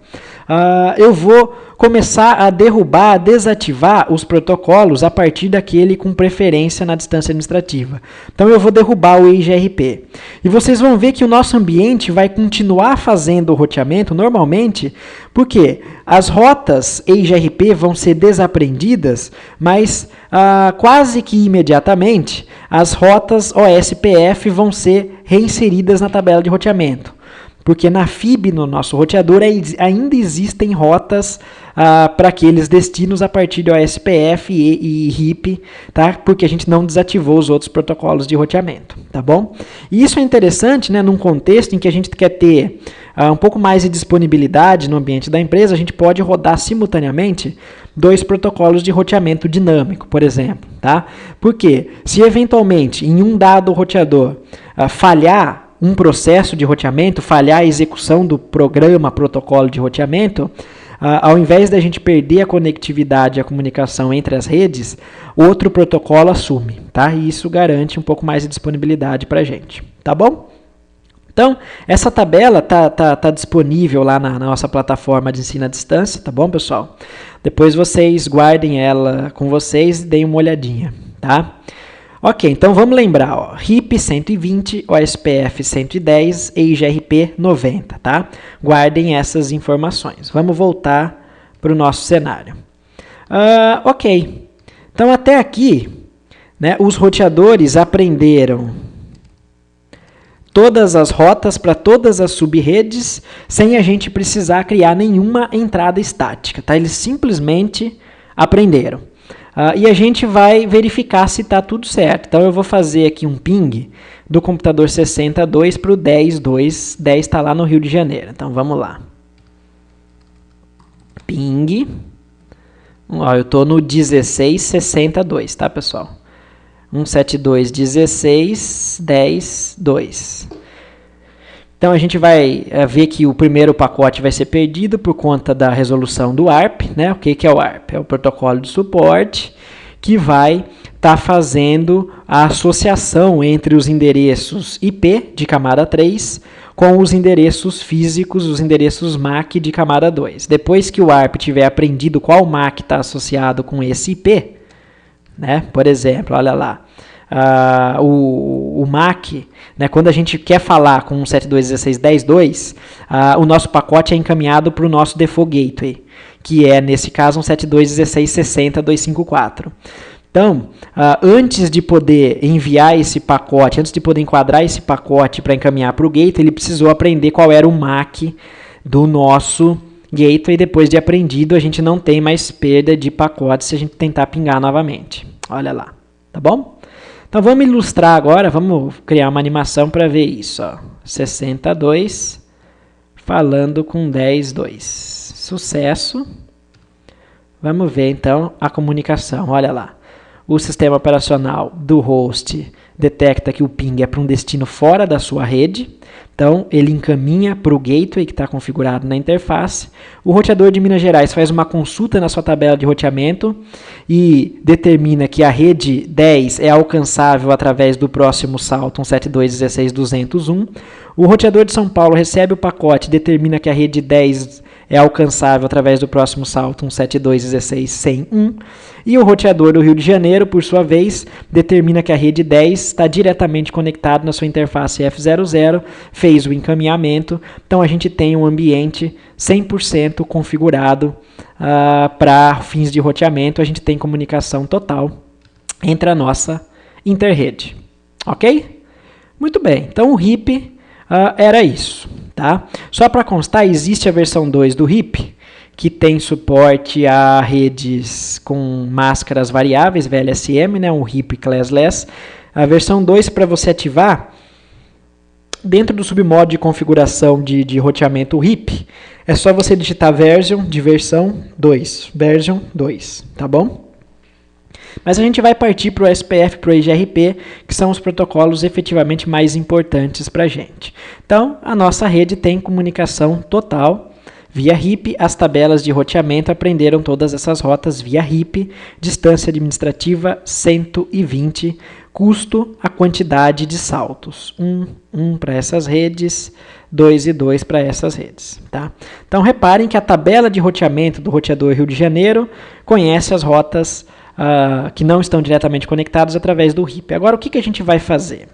eu vou começar a derrubar, a desativar os protocolos a partir daquele com preferência na distância administrativa. Então eu vou derrubar o EIGRP. E vocês vão ver que o nosso ambiente vai continuar fazendo o roteamento normalmente, porque as rotas EIGRP vão ser desaprendidas, mas quase que imediatamente as rotas OSPF vão ser reinseridas na tabela de roteamento. Porque na FIB, no nosso roteador, ainda existem rotas para aqueles destinos a partir do OSPF e RIP, tá? Porque a gente não desativou os outros protocolos de roteamento, tá bom? E isso é interessante, né, num contexto em que a gente quer ter um pouco mais de disponibilidade no ambiente da empresa, a gente pode rodar simultaneamente 2 protocolos de roteamento dinâmico, por exemplo, tá? Porque se eventualmente em um dado roteador falhar um processo de roteamento, falhar a execução do programa, protocolo de roteamento, ao invés da gente perder a conectividade e a comunicação entre as redes, outro protocolo assume, tá? E isso garante um pouco mais de disponibilidade para a gente, tá bom? Então, essa tabela tá disponível lá na nossa plataforma de ensino à distância, tá bom, pessoal? Depois vocês guardem ela com vocês e deem uma olhadinha, tá? Ok, então vamos lembrar, ó, RIP 120, OSPF 110, EIGRP 90, tá? Guardem essas informações. Vamos voltar para o nosso cenário. Ok, então até aqui, né, os roteadores aprenderam todas as rotas para todas as subredes sem a gente precisar criar nenhuma entrada estática, tá? Eles simplesmente aprenderam. E a gente vai verificar se está tudo certo. Então eu vou fazer aqui um ping do computador 62 para o 10.2. 10 está lá no Rio de Janeiro. Então vamos lá. Ping. Ó, eu estou no 1662, tá, pessoal? 172.16.10.2. Então a gente vai ver que o primeiro pacote vai ser perdido por conta da resolução do ARP, né? O que é o ARP? É o protocolo de suporte que vai estar fazendo a associação entre os endereços IP de camada 3 com os endereços físicos, os endereços MAC de camada 2. Depois que o ARP tiver aprendido qual MAC está associado com esse IP, né? Por exemplo, olha lá. O MAC, né, quando a gente quer falar com 172.16.10.2, o nosso pacote é encaminhado para o nosso default gateway, que é, nesse caso, 172.16.60.254. Então, antes de poder enviar esse pacote, antes de poder enquadrar esse pacote para encaminhar para o gateway, ele precisou aprender qual era o MAC do nosso gateway. Depois de aprendido, a gente não tem mais perda de pacote se a gente tentar pingar novamente. Olha lá, tá bom? Então vamos ilustrar agora, vamos criar uma animação para ver isso. Ó. 62 falando com 10.2. Sucesso. Vamos ver então a comunicação. Olha lá. O sistema operacional do host detecta que o ping é para um destino fora da sua rede. Então, ele encaminha para o gateway que está configurado na interface. O roteador de Minas Gerais faz uma consulta na sua tabela de roteamento e determina que a rede 10 é alcançável através do próximo salto 172.16.201. O roteador de São Paulo recebe o pacote e determina que a rede 10 é alcançável através do próximo salto 172.16.101. E o roteador do Rio de Janeiro, por sua vez, determina que a rede 10 está diretamente conectada na sua interface F00, fez o encaminhamento. Então, a gente tem um ambiente 100% configurado para fins de roteamento. A gente tem comunicação total entre a nossa interrede. Ok? Muito bem. Então, o RIP era isso. Tá? Só para constar, existe a versão 2 do RIP, que tem suporte a redes com máscaras variáveis, VLSM, né, um RIP classless. A versão 2, para você ativar, dentro do submodo de configuração de roteamento HIP, é só você digitar version de versão 2, version 2, tá bom? Mas a gente vai partir para o SPF, para o EGRP, que são os protocolos efetivamente mais importantes para a gente. Então, a nossa rede tem comunicação total via RIP, as tabelas de roteamento aprenderam todas essas rotas via RIP, distância administrativa 120, custo, a quantidade de saltos, 1 para essas redes, 2 e 2 para essas redes. Tá? Então, reparem que a tabela de roteamento do roteador Rio de Janeiro conhece as rotas que não estão diretamente conectadas através do RIP. Agora, o que a gente vai fazer?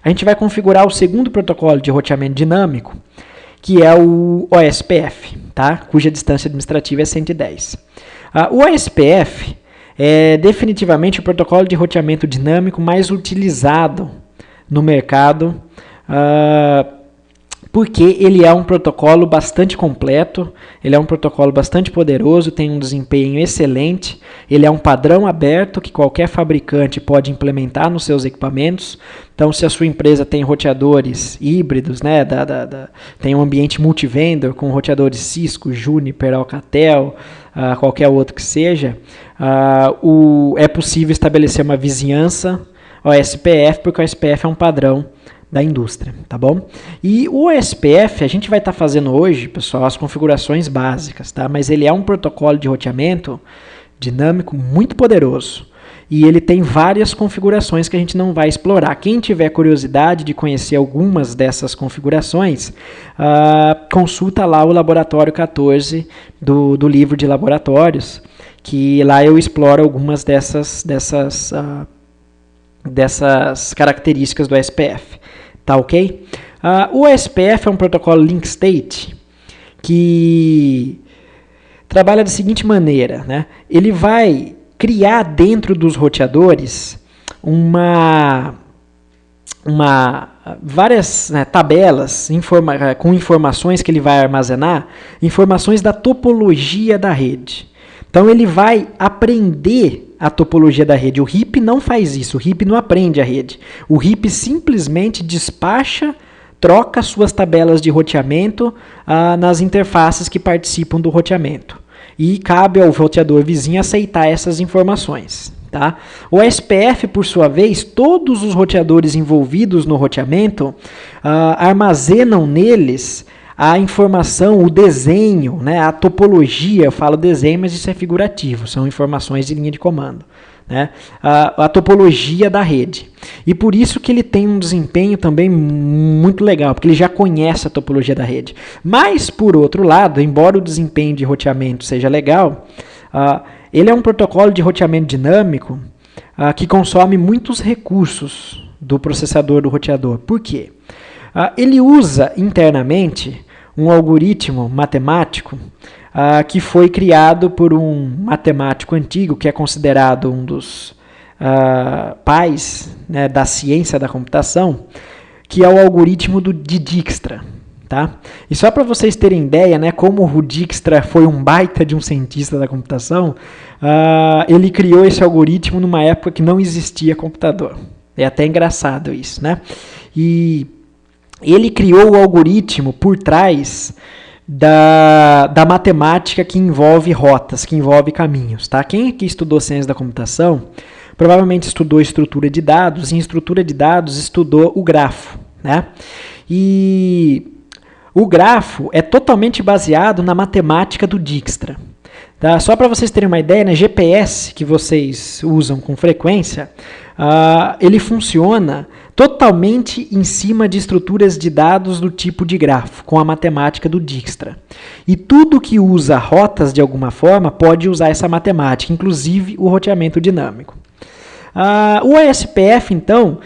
A gente vai configurar o segundo protocolo de roteamento dinâmico, que é o OSPF, tá? Cuja distância administrativa é 110. O OSPF é definitivamente o protocolo de roteamento dinâmico mais utilizado no mercado, porque ele é um protocolo bastante completo, ele é um protocolo bastante poderoso, tem um desempenho excelente, ele é um padrão aberto que qualquer fabricante pode implementar nos seus equipamentos. Então, se a sua empresa tem roteadores híbridos, né, tem um ambiente multivendor com roteadores Cisco, Juniper, Alcatel, qualquer outro que seja, é possível estabelecer uma vizinhança OSPF, porque o OSPF é um padrão da indústria, tá bom? E o OSPF, a gente vai estar fazendo hoje, pessoal, as configurações básicas, tá? Mas ele é um protocolo de roteamento dinâmico muito poderoso. E ele tem várias configurações que a gente não vai explorar. Quem tiver curiosidade de conhecer algumas dessas configurações, consulta lá o Laboratório 14 do livro de laboratórios, que lá eu exploro algumas dessas características do SPF. Tá ok? O SPF é um protocolo link state que trabalha da seguinte maneira, né? Ele vai criar dentro dos roteadores várias tabelas com informações que ele vai armazenar, informações da topologia da rede. Então ele vai aprender a topologia da rede. O RIP não faz isso, o RIP não aprende a rede. O RIP simplesmente despacha, troca suas tabelas de roteamento nas interfaces que participam do roteamento. E cabe ao roteador vizinho aceitar essas informações. Tá? O SPF, por sua vez, todos os roteadores envolvidos no roteamento armazenam neles a informação, o desenho, né, a topologia, eu falo desenho, mas isso é figurativo, são informações de linha de comando. Né, a topologia da rede. E por isso que ele tem um desempenho também muito legal, porque ele já conhece a topologia da rede. Mas, por outro lado, embora o desempenho de roteamento seja legal, ele é um protocolo de roteamento dinâmico que consome muitos recursos do processador do roteador. Por quê? Ele usa internamente um algoritmo matemático que foi criado por um matemático antigo, que é considerado um dos pais, né, da ciência da computação, que é o algoritmo de Dijkstra. Tá? E só para vocês terem ideia, né, como o Dijkstra foi um baita de um cientista da computação, ele criou esse algoritmo numa época que não existia computador. É até engraçado isso, né? E ele criou o algoritmo por trás da matemática que envolve rotas, que envolve caminhos. Tá? Quem aqui estudou ciência da computação provavelmente estudou estrutura de dados, e em estrutura de dados estudou o grafo. Né? E o grafo é totalmente baseado na matemática do Dijkstra. Tá? Só para vocês terem uma ideia, né, GPS que vocês usam com frequência, ele funciona totalmente em cima de estruturas de dados do tipo de grafo, com a matemática do Dijkstra. E tudo que usa rotas de alguma forma pode usar essa matemática, inclusive o roteamento dinâmico. O OSPF, então,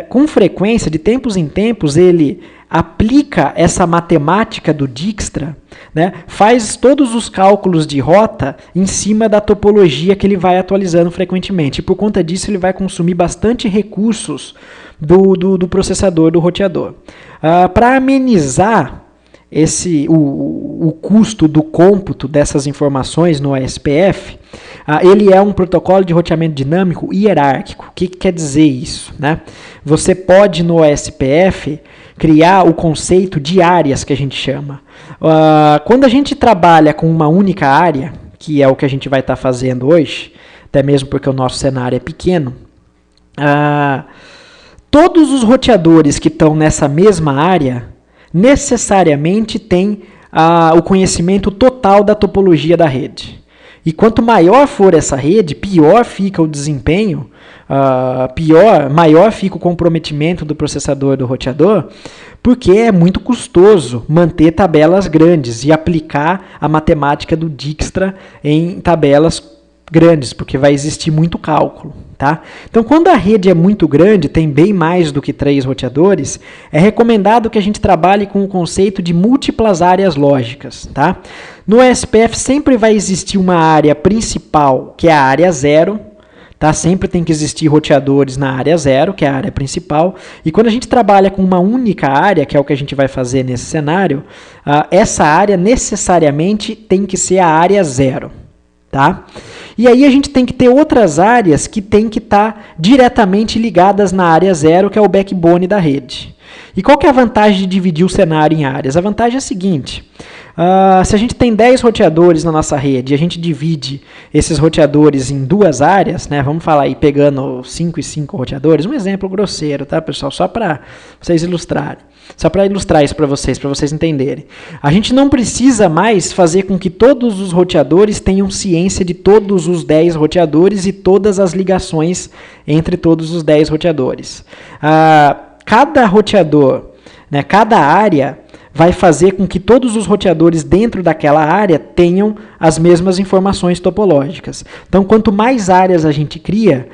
com frequência, de tempos em tempos, ele aplica essa matemática do Dijkstra, né, faz todos os cálculos de rota em cima da topologia que ele vai atualizando frequentemente. E por conta disso, ele vai consumir bastante recursos do processador do roteador. Para amenizar o custo do cômputo dessas informações no OSPF, ele é um protocolo de roteamento dinâmico hierárquico. O que quer dizer isso? Né? Você pode, no OSPF, criar o conceito de áreas que a gente chama. Quando a gente trabalha com uma única área, que é o que a gente vai estar fazendo hoje, até mesmo porque o nosso cenário é pequeno, todos os roteadores que estão nessa mesma área necessariamente têm o conhecimento total da topologia da rede. E quanto maior for essa rede, pior fica o desempenho, maior fica o comprometimento do processador do roteador, porque é muito custoso manter tabelas grandes e aplicar a matemática do Dijkstra em tabelas grandes, porque vai existir muito cálculo. Tá? Então, quando a rede é muito grande, tem bem mais do que 3 roteadores, é recomendado que a gente trabalhe com o conceito de múltiplas áreas lógicas. Tá? No SPF sempre vai existir uma área principal, que é a área 0. Tá? Sempre tem que existir roteadores na área 0, que é a área principal. E quando a gente trabalha com uma única área, que é o que a gente vai fazer nesse cenário, essa área necessariamente tem que ser a área 0. Tá? E aí a gente tem que ter outras áreas que tem que estar diretamente ligadas na área 0, que é o backbone da rede. E qual que é a vantagem de dividir o cenário em áreas? A vantagem é a seguinte: se a gente tem 10 roteadores na nossa rede e a gente divide esses roteadores em 2 áreas, né, vamos falar aí pegando 5 e 5 roteadores, um exemplo grosseiro, tá, pessoal? Só para vocês ilustrarem. Só para ilustrar isso para vocês entenderem. A gente não precisa mais fazer com que todos os roteadores tenham ciência de todos os 10 roteadores e todas as ligações entre todos os 10 roteadores. Cada roteador, né, cada área, vai fazer com que todos os roteadores dentro daquela área tenham as mesmas informações topológicas. Então, quanto mais áreas a gente cria,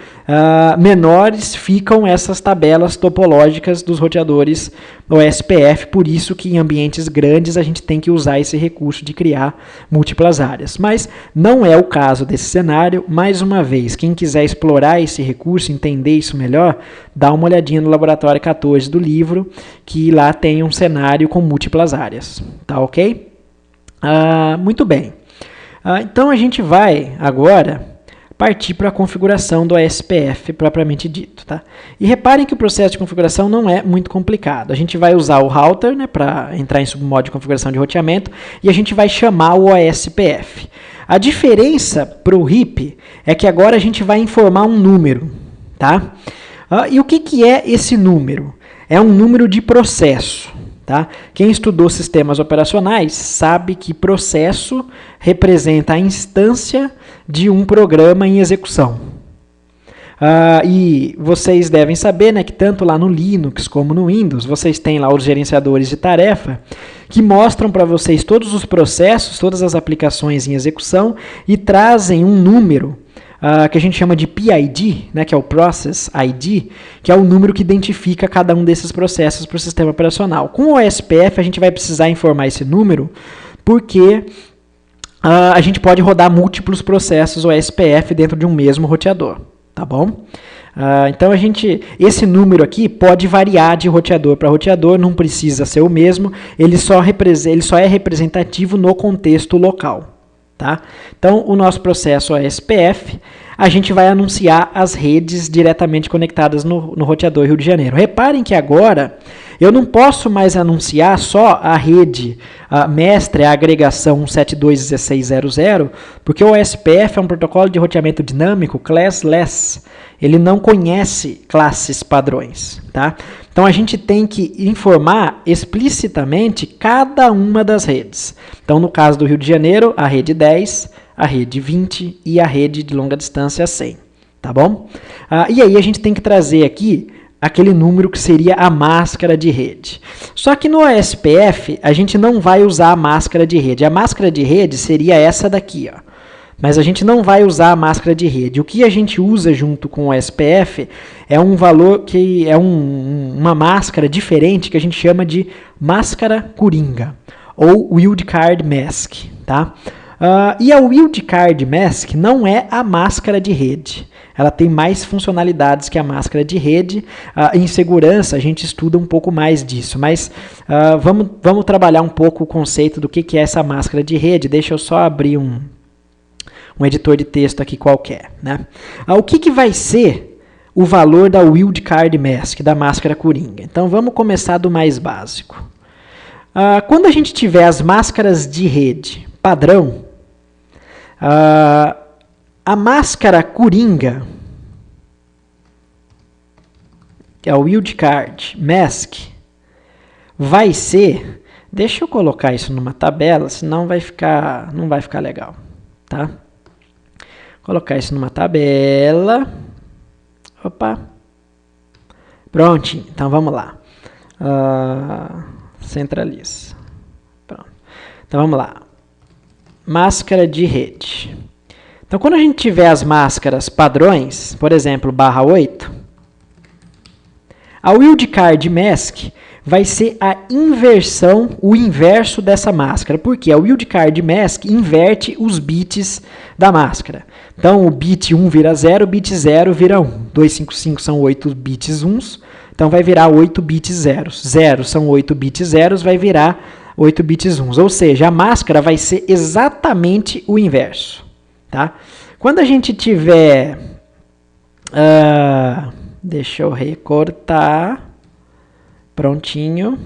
menores ficam essas tabelas topológicas dos roteadores OSPF, por isso que em ambientes grandes a gente tem que usar esse recurso de criar múltiplas áreas. Mas não é o caso desse cenário. Mais uma vez, quem quiser explorar esse recurso, entender isso melhor, dá uma olhadinha no laboratório 14 do livro, que lá tem um cenário com múltiplas áreas. Tá ok? Muito bem. Então a gente vai agora partir para a configuração do OSPF propriamente dito. Tá? E reparem que o processo de configuração não é muito complicado. A gente vai usar o router, né, para entrar em submodo de configuração de roteamento, e a gente vai chamar o OSPF. A diferença para o RIP é que agora a gente vai informar um número. Tá? E o que é esse número? É um número de processo. Tá? Quem estudou sistemas operacionais sabe que processo representa a instância de um programa em execução. E vocês devem saber, né, que tanto lá no Linux como no Windows, vocês têm lá os gerenciadores de tarefa que mostram para vocês todos os processos, todas as aplicações em execução e trazem um número que a gente chama de PID, né, que é o Process ID, que é o número que identifica cada um desses processos para o sistema operacional. Com o OSPF, a gente vai precisar informar esse número, porque a gente pode rodar múltiplos processos OSPF dentro de um mesmo roteador. Tá bom? Então, esse número aqui pode variar de roteador para roteador, não precisa ser o mesmo, ele só é representativo no contexto local. Tá? Então, o nosso processo OSPF, a gente vai anunciar as redes diretamente conectadas no roteador Rio de Janeiro. Reparem que agora eu não posso mais anunciar só a rede mestre, a agregação 172.16.00, porque o OSPF é um protocolo de roteamento dinâmico classless. Ele não conhece classes padrões. Tá? Então, a gente tem que informar explicitamente cada uma das redes. Então, no caso do Rio de Janeiro, a rede 10, a rede 20 e a rede de longa distância 100. Tá bom? E aí, a gente tem que trazer aqui aquele número que seria a máscara de rede. Só que no OSPF, a gente não vai usar a máscara de rede. A máscara de rede seria essa daqui, ó. Mas a gente não vai usar a máscara de rede. O que a gente usa junto com o SPF é um valor que é uma máscara diferente que a gente chama de máscara coringa, ou Wildcard Mask. Tá? E a Wildcard Mask não é a máscara de rede. Ela tem mais funcionalidades que a máscara de rede. Em segurança, a gente estuda um pouco mais disso. Mas vamos trabalhar um pouco o conceito do que é essa máscara de rede. Deixa eu só abrir um editor de texto aqui qualquer. Né? O que vai ser o valor da Wildcard Mask, da máscara coringa. Então vamos começar do mais básico. Quando a gente tiver as máscaras de rede padrão, a máscara coringa, que é a Wildcard Mask, vai ser... Deixa eu colocar isso numa tabela, senão não vai ficar legal, tá? Colocar isso numa tabela. Opa. Prontinho. Então vamos lá. Centraliza. Pronto. Então vamos lá. Máscara de rede. Então quando a gente tiver as máscaras padrões, por exemplo, /8, a Wildcard Mask vai ser a inversão, o inverso dessa máscara. Porque a Wildcard Mask inverte os bits da máscara. Então, o bit 1 vira 0, o bit 0 vira 1. 255 são 8 bits 1s, então vai virar 8 bits zeros. 0 são 8 bits zeros, vai virar 8 bits 1s. Ou seja, a máscara vai ser exatamente o inverso. Tá? Quando a gente tiver... deixa eu recortar... Prontinho.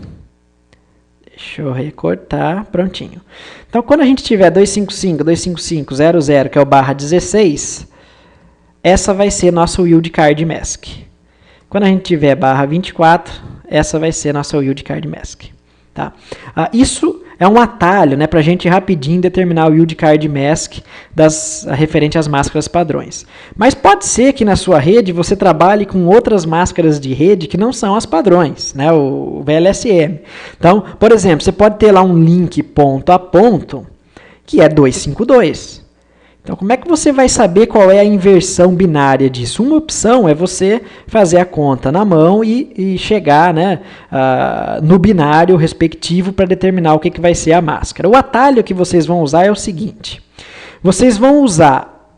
Deixa eu recortar. Prontinho. Então, quando a gente tiver 255, 255, 00, que é o /16, essa vai ser nossa Wildcard Mask. Quando a gente tiver /24, essa vai ser nossa Wildcard Mask. Tá? Isso é um atalho, né, para a gente rapidinho determinar o Wildcard Mask referente às máscaras padrões. Mas pode ser que na sua rede você trabalhe com outras máscaras de rede que não são as padrões, né, o VLSM. Então, por exemplo, você pode ter lá um link ponto a ponto que é 252. Então, como é que você vai saber qual é a inversão binária disso? Uma opção é você fazer a conta na mão e chegar, né, no binário respectivo para determinar o que vai ser a máscara. O atalho que vocês vão usar é o seguinte. Vocês vão usar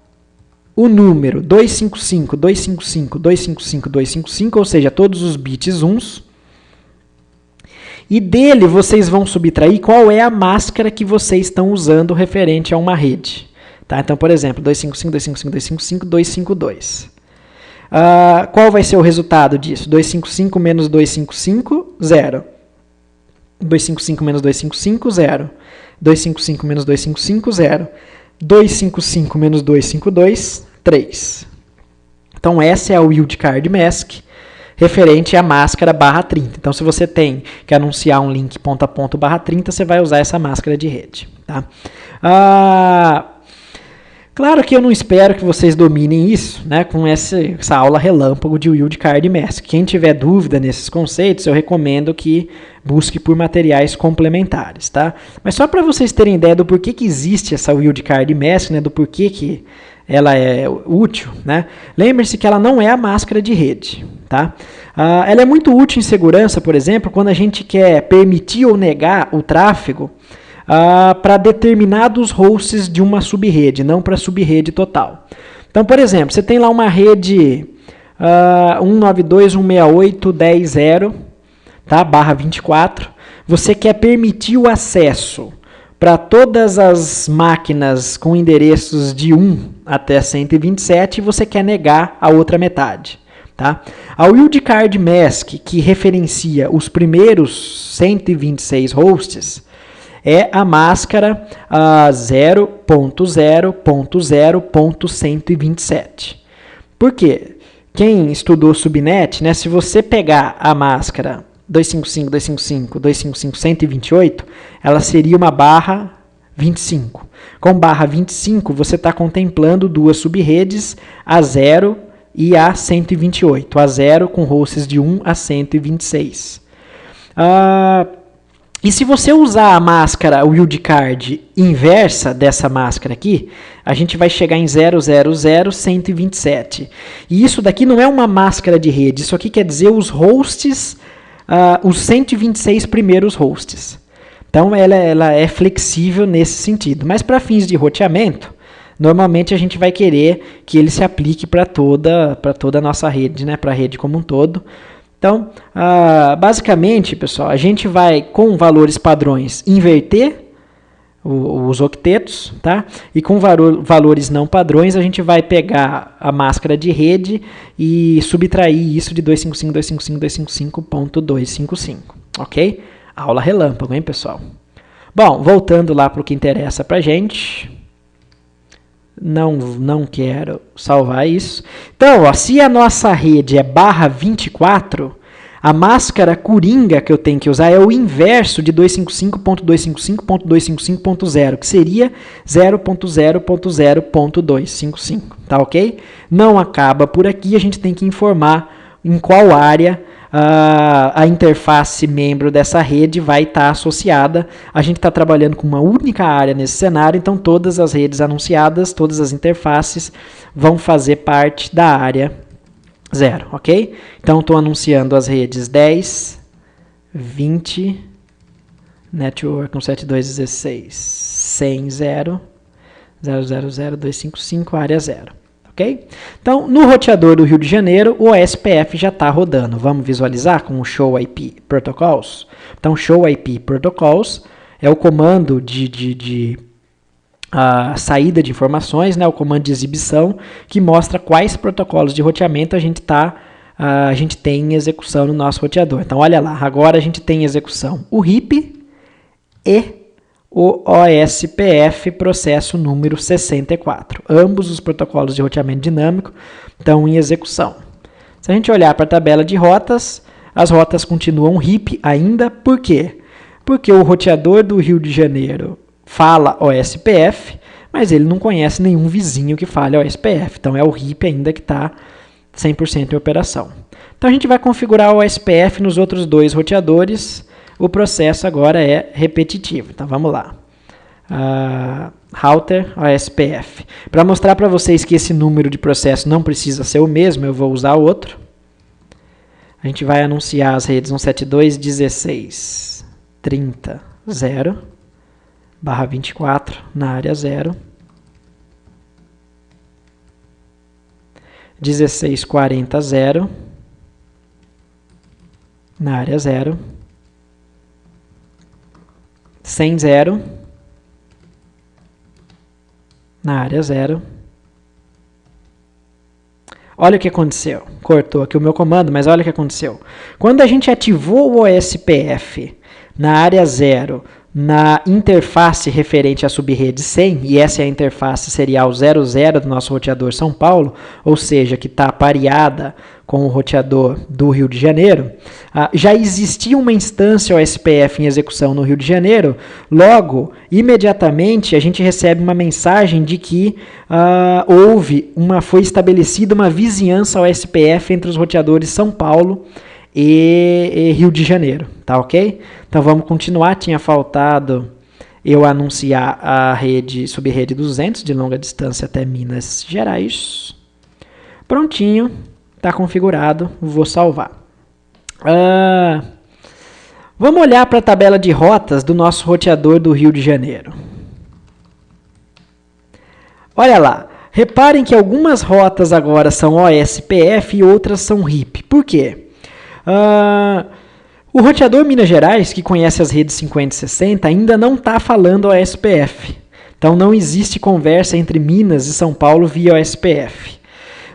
o número 255, 255, 255, 255, ou seja, todos os bits 1s. E dele vocês vão subtrair qual é a máscara que vocês estão usando referente a uma rede. Tá? Então, por exemplo, 255, 255, 255, 252. Qual vai ser o resultado disso? 255 menos 255, 0. 255 menos 255, 0. 255 menos 255, 0. 255 menos 252, 3. Então, essa é a Wildcard Mask referente à máscara /30. Então, se você tem que anunciar um link ponto a ponto /30, você vai usar essa máscara de rede. Tá? Claro que eu não espero que vocês dominem isso, né, com essa aula relâmpago de Wildcard Mask. Quem tiver dúvida nesses conceitos, eu recomendo que busque por materiais complementares. Tá? Mas só para vocês terem ideia do porquê que existe essa Wildcard Mask, né, do porquê que ela é útil, né? Lembre-se que ela não é a máscara de rede. Tá? Ela é muito útil em segurança, por exemplo, quando a gente quer permitir ou negar o tráfego para determinados hosts de uma subrede, não para a subrede total. Então, por exemplo, você tem lá uma rede 192.168.10.0, tá? /24, você quer permitir o acesso para todas as máquinas com endereços de 1 até 127 e você quer negar a outra metade. Tá? A Wildcard Mask, que referencia os primeiros 126 hosts, é a máscara 0.0.0.127. Por quê? Quem estudou subnet, né, se você pegar a máscara 255, 255, 255, 128, ela seria uma /25. Com /25, você está contemplando duas subredes, a 0 e a 128. A 0 com hosts de 1 a 126. E se você usar a máscara Wildcard inversa dessa máscara aqui, a gente vai chegar em 0.0.0.127. E isso daqui não é uma máscara de rede, isso aqui quer dizer os hosts, os 126 primeiros hosts. Então ela é flexível nesse sentido. Mas para fins de roteamento, normalmente a gente vai querer que ele se aplique para toda a nossa rede, né, para a rede como um todo. Então, basicamente, pessoal, a gente vai, com valores padrões, inverter os octetos, tá? E com valores não padrões, a gente vai pegar a máscara de rede e subtrair isso de 255.255.255, ok? Aula relâmpago, hein, pessoal? Bom, voltando lá para o que interessa para a gente. Não quero salvar isso. Então, ó, se a nossa rede é /24, a máscara coringa que eu tenho que usar é o inverso de 255.255.255.0, que seria 0.0.0.255, tá ok? Não acaba por aqui, a gente tem que informar em qual área a interface membro dessa rede vai estar associada. A gente está trabalhando com uma única área nesse cenário, então todas as redes anunciadas, todas as interfaces vão fazer parte da área 0, ok? Então, estou anunciando as redes 10, 20, Network 172.16, 100, 0, 000.255, área 0, ok? Então, no roteador do Rio de Janeiro, o OSPF já está rodando. Vamos visualizar com o Show IP Protocols? Então, Show IP Protocols é o comando de a saída de informações, né, o comando de exibição, que mostra quais protocolos de roteamento a gente tem em execução no nosso roteador. Então, olha lá, agora a gente tem em execução o RIP e o OSPF processo número 64. Ambos os protocolos de roteamento dinâmico estão em execução. Se a gente olhar para a tabela de rotas, as rotas continuam RIP ainda. Por quê? Porque o roteador do Rio de Janeiro fala OSPF, mas ele não conhece nenhum vizinho que fale OSPF. Então, é o RIP ainda que está 100% em operação. Então, a gente vai configurar o OSPF nos outros dois roteadores. O processo agora é repetitivo. Então, vamos lá. Router OSPF. Para mostrar para vocês que esse número de processo não precisa ser o mesmo, eu vou usar outro. A gente vai anunciar as redes 172.16.30.0. /24 na área 0, 16.40.0 na área 0, 100.0 na área 0. Olha o que aconteceu. Cortou aqui o meu comando, mas olha o que aconteceu. Quando a gente ativou o OSPF na área 0, na interface referente à subrede 100, e essa é a interface serial 00 do nosso roteador São Paulo, ou seja, que está pareada com o roteador do Rio de Janeiro, já existia uma instância OSPF em execução no Rio de Janeiro. Logo, imediatamente, a gente recebe uma mensagem de que foi estabelecida uma vizinhança OSPF entre os roteadores São Paulo e Rio de Janeiro, tá ok? Então vamos continuar. Tinha faltado eu anunciar a subrede 200 de longa distância até Minas Gerais. Prontinho, está configurado, vou salvar. Vamos olhar para a tabela de rotas do nosso roteador do Rio de Janeiro. Olha lá, reparem que algumas rotas agora são OSPF e outras são RIP. Por quê? O roteador Minas Gerais, que conhece as redes 50 e 60, ainda não está falando OSPF. Então, não existe conversa entre Minas e São Paulo via OSPF.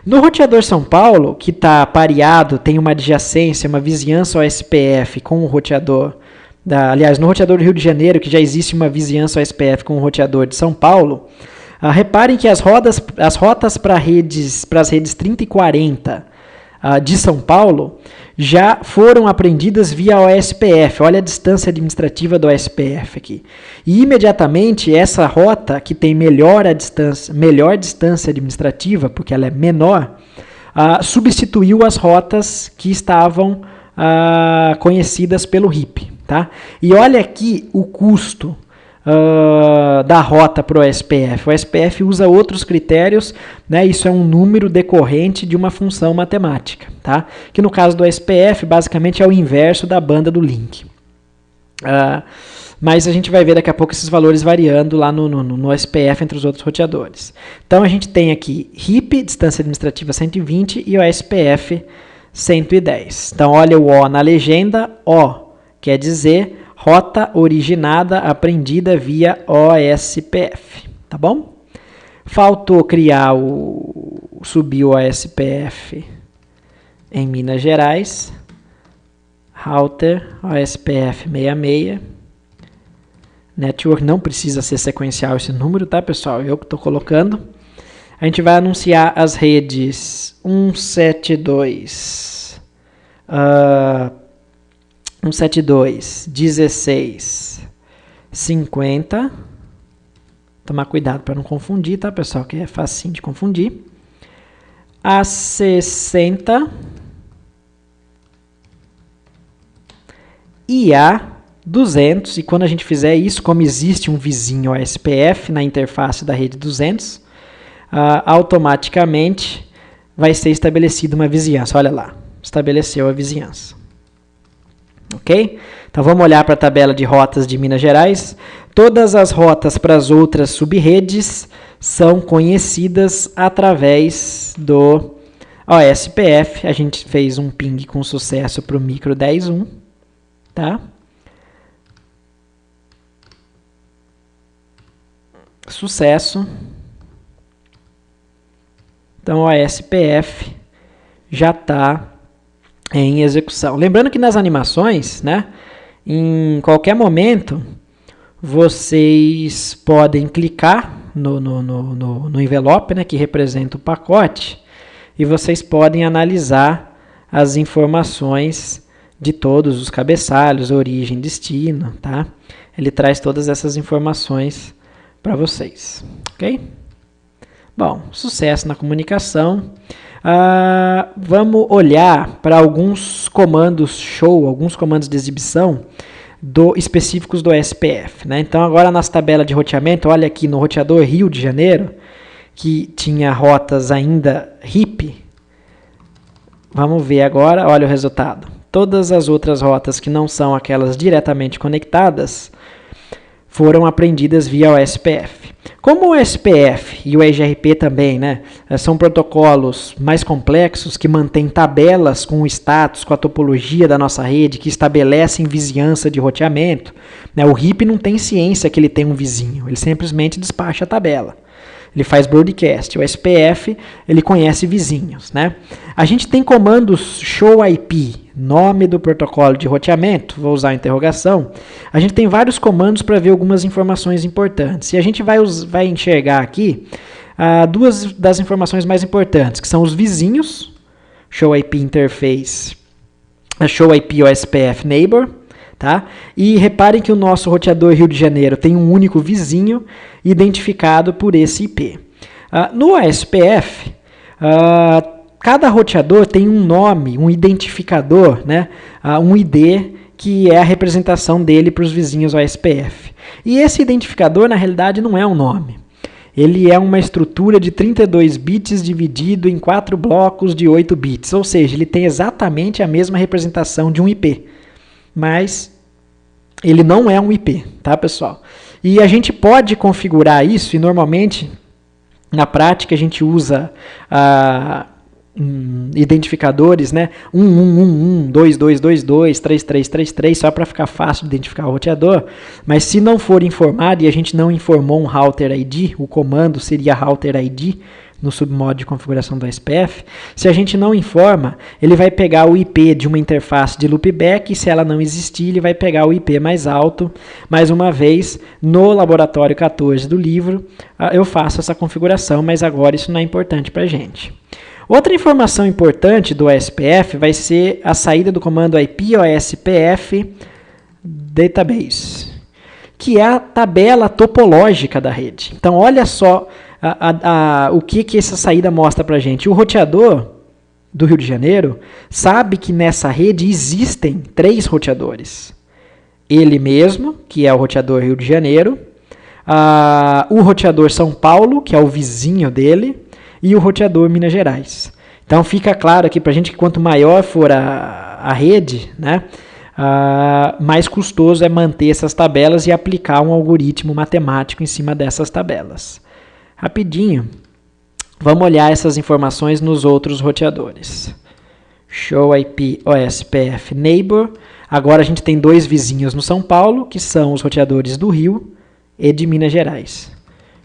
No roteador São Paulo, que está pareado, tem uma adjacência, uma vizinhança OSPF com o roteador... no roteador do Rio de Janeiro, que já existe uma vizinhança OSPF com o roteador de São Paulo, reparem que as rotas para as redes 30 e 40 de São Paulo já foram aprendidas via OSPF. Olha a distância administrativa do OSPF aqui. E imediatamente essa rota, que tem melhor distância administrativa, porque ela é menor, substituiu as rotas que estavam conhecidas pelo RIP. Tá? E olha aqui o custo da rota para o OSPF. O OSPF usa outros critérios, né? Isso é um número decorrente de uma função matemática, tá? Que no caso do OSPF, basicamente é o inverso da banda do link. Mas a gente vai ver daqui a pouco esses valores variando lá no OSPF entre os outros roteadores. Então a gente tem aqui RIP, distância administrativa 120, e OSPF 110. Então olha o O na legenda, O quer dizer rota originada, aprendida via OSPF, tá bom? Faltou criar subir o OSPF em Minas Gerais, router OSPF 66, network, não precisa ser sequencial esse número, tá, pessoal? Eu que estou colocando. A gente vai anunciar as redes 172, 16, 50. Tomar cuidado para não confundir, tá, pessoal? Que é facinho de confundir. A 60 e a 200. E quando a gente fizer isso, como existe um vizinho OSPF na interface da rede 200, automaticamente vai ser estabelecida uma vizinhança. Olha lá, estabeleceu a vizinhança. Ok? Então vamos olhar para a tabela de rotas de Minas Gerais. Todas as rotas para as outras subredes são conhecidas através do OSPF. A gente fez um ping com sucesso para o micro 10.1, tá? Sucesso. Então, o OSPF já está em execução. Lembrando que nas animações, né, em qualquer momento, vocês podem clicar no envelope, né, que representa o pacote, e vocês podem analisar as informações de todos os cabeçalhos, origem, destino, tá? Ele traz todas essas informações para vocês, ok? Bom, sucesso na comunicação. Vamos olhar para alguns comandos show, alguns comandos de exibição específicos do SPF, né? Então, agora nas tabelas de roteamento, olha aqui no roteador Rio de Janeiro, que tinha rotas ainda RIP. Vamos ver agora, olha o resultado. Todas as outras rotas que não são aquelas diretamente conectadas foram aprendidas via o SPF. Como o SPF e o EGRP também, né, são protocolos mais complexos que mantêm tabelas com o status, com a topologia da nossa rede, que estabelecem vizinhança de roteamento, né, o RIP não tem ciência que ele tem um vizinho, ele simplesmente despacha a tabela. Ele faz broadcast. O SPF, ele conhece vizinhos, né? A gente tem comandos show IP, nome do protocolo de roteamento, vou usar a interrogação. A gente tem vários comandos para ver algumas informações importantes. E a gente vai enxergar aqui duas das informações mais importantes, que são os vizinhos, show IP interface, show IP OSPF neighbor, tá? E reparem que o nosso roteador Rio de Janeiro tem um único vizinho identificado por esse IP. No OSPF, cada roteador tem um nome, um identificador, né? Um ID, que é a representação dele para os vizinhos OSPF. E esse identificador, na realidade, não é um nome. Ele é uma estrutura de 32 bits dividido em 4 blocos de 8 bits, ou seja, ele tem exatamente a mesma representação de um IP. Mas ele não é um IP, tá, pessoal? E a gente pode configurar isso, e normalmente, na prática, a gente usa identificadores, né? 1111, 2222, 3333, só para ficar fácil de identificar o roteador. Mas se não for informado e a gente não informou um router ID, o comando seria router ID, no submodo de configuração do SPF, se a gente não informa, ele vai pegar o IP de uma interface de loopback, e se ela não existir, ele vai pegar o IP mais alto. Mais uma vez, no laboratório 14 do livro, eu faço essa configuração, mas agora isso não é importante para a gente. Outra informação importante do SPF vai ser a saída do comando IP OSPF database, que é a tabela topológica da rede. Então, olha só o que essa saída mostra para a gente. O roteador do Rio de Janeiro sabe que nessa rede existem 3 roteadores. Ele mesmo, que é o roteador Rio de Janeiro, o roteador São Paulo, que é o vizinho dele, e o roteador Minas Gerais. Então fica claro aqui para a gente que quanto maior for a rede, né, mais custoso é manter essas tabelas e aplicar um algoritmo matemático em cima dessas tabelas. Rapidinho, vamos olhar essas informações nos outros roteadores. Show IP OSPF Neighbor. Agora a gente tem dois vizinhos no São Paulo, que são os roteadores do Rio e de Minas Gerais.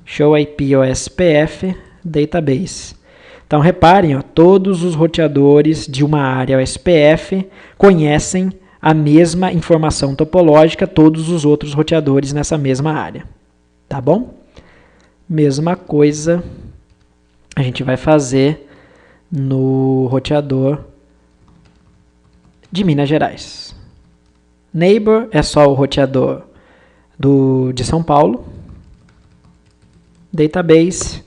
Show IP OSPF Database. Então reparem, ó, todos os roteadores de uma área OSPF conhecem a mesma informação topológica, todos os outros roteadores nessa mesma área. Tá bom? Mesma coisa a gente vai fazer no roteador de Minas Gerais. Neighbor é só o roteador de São Paulo. Database,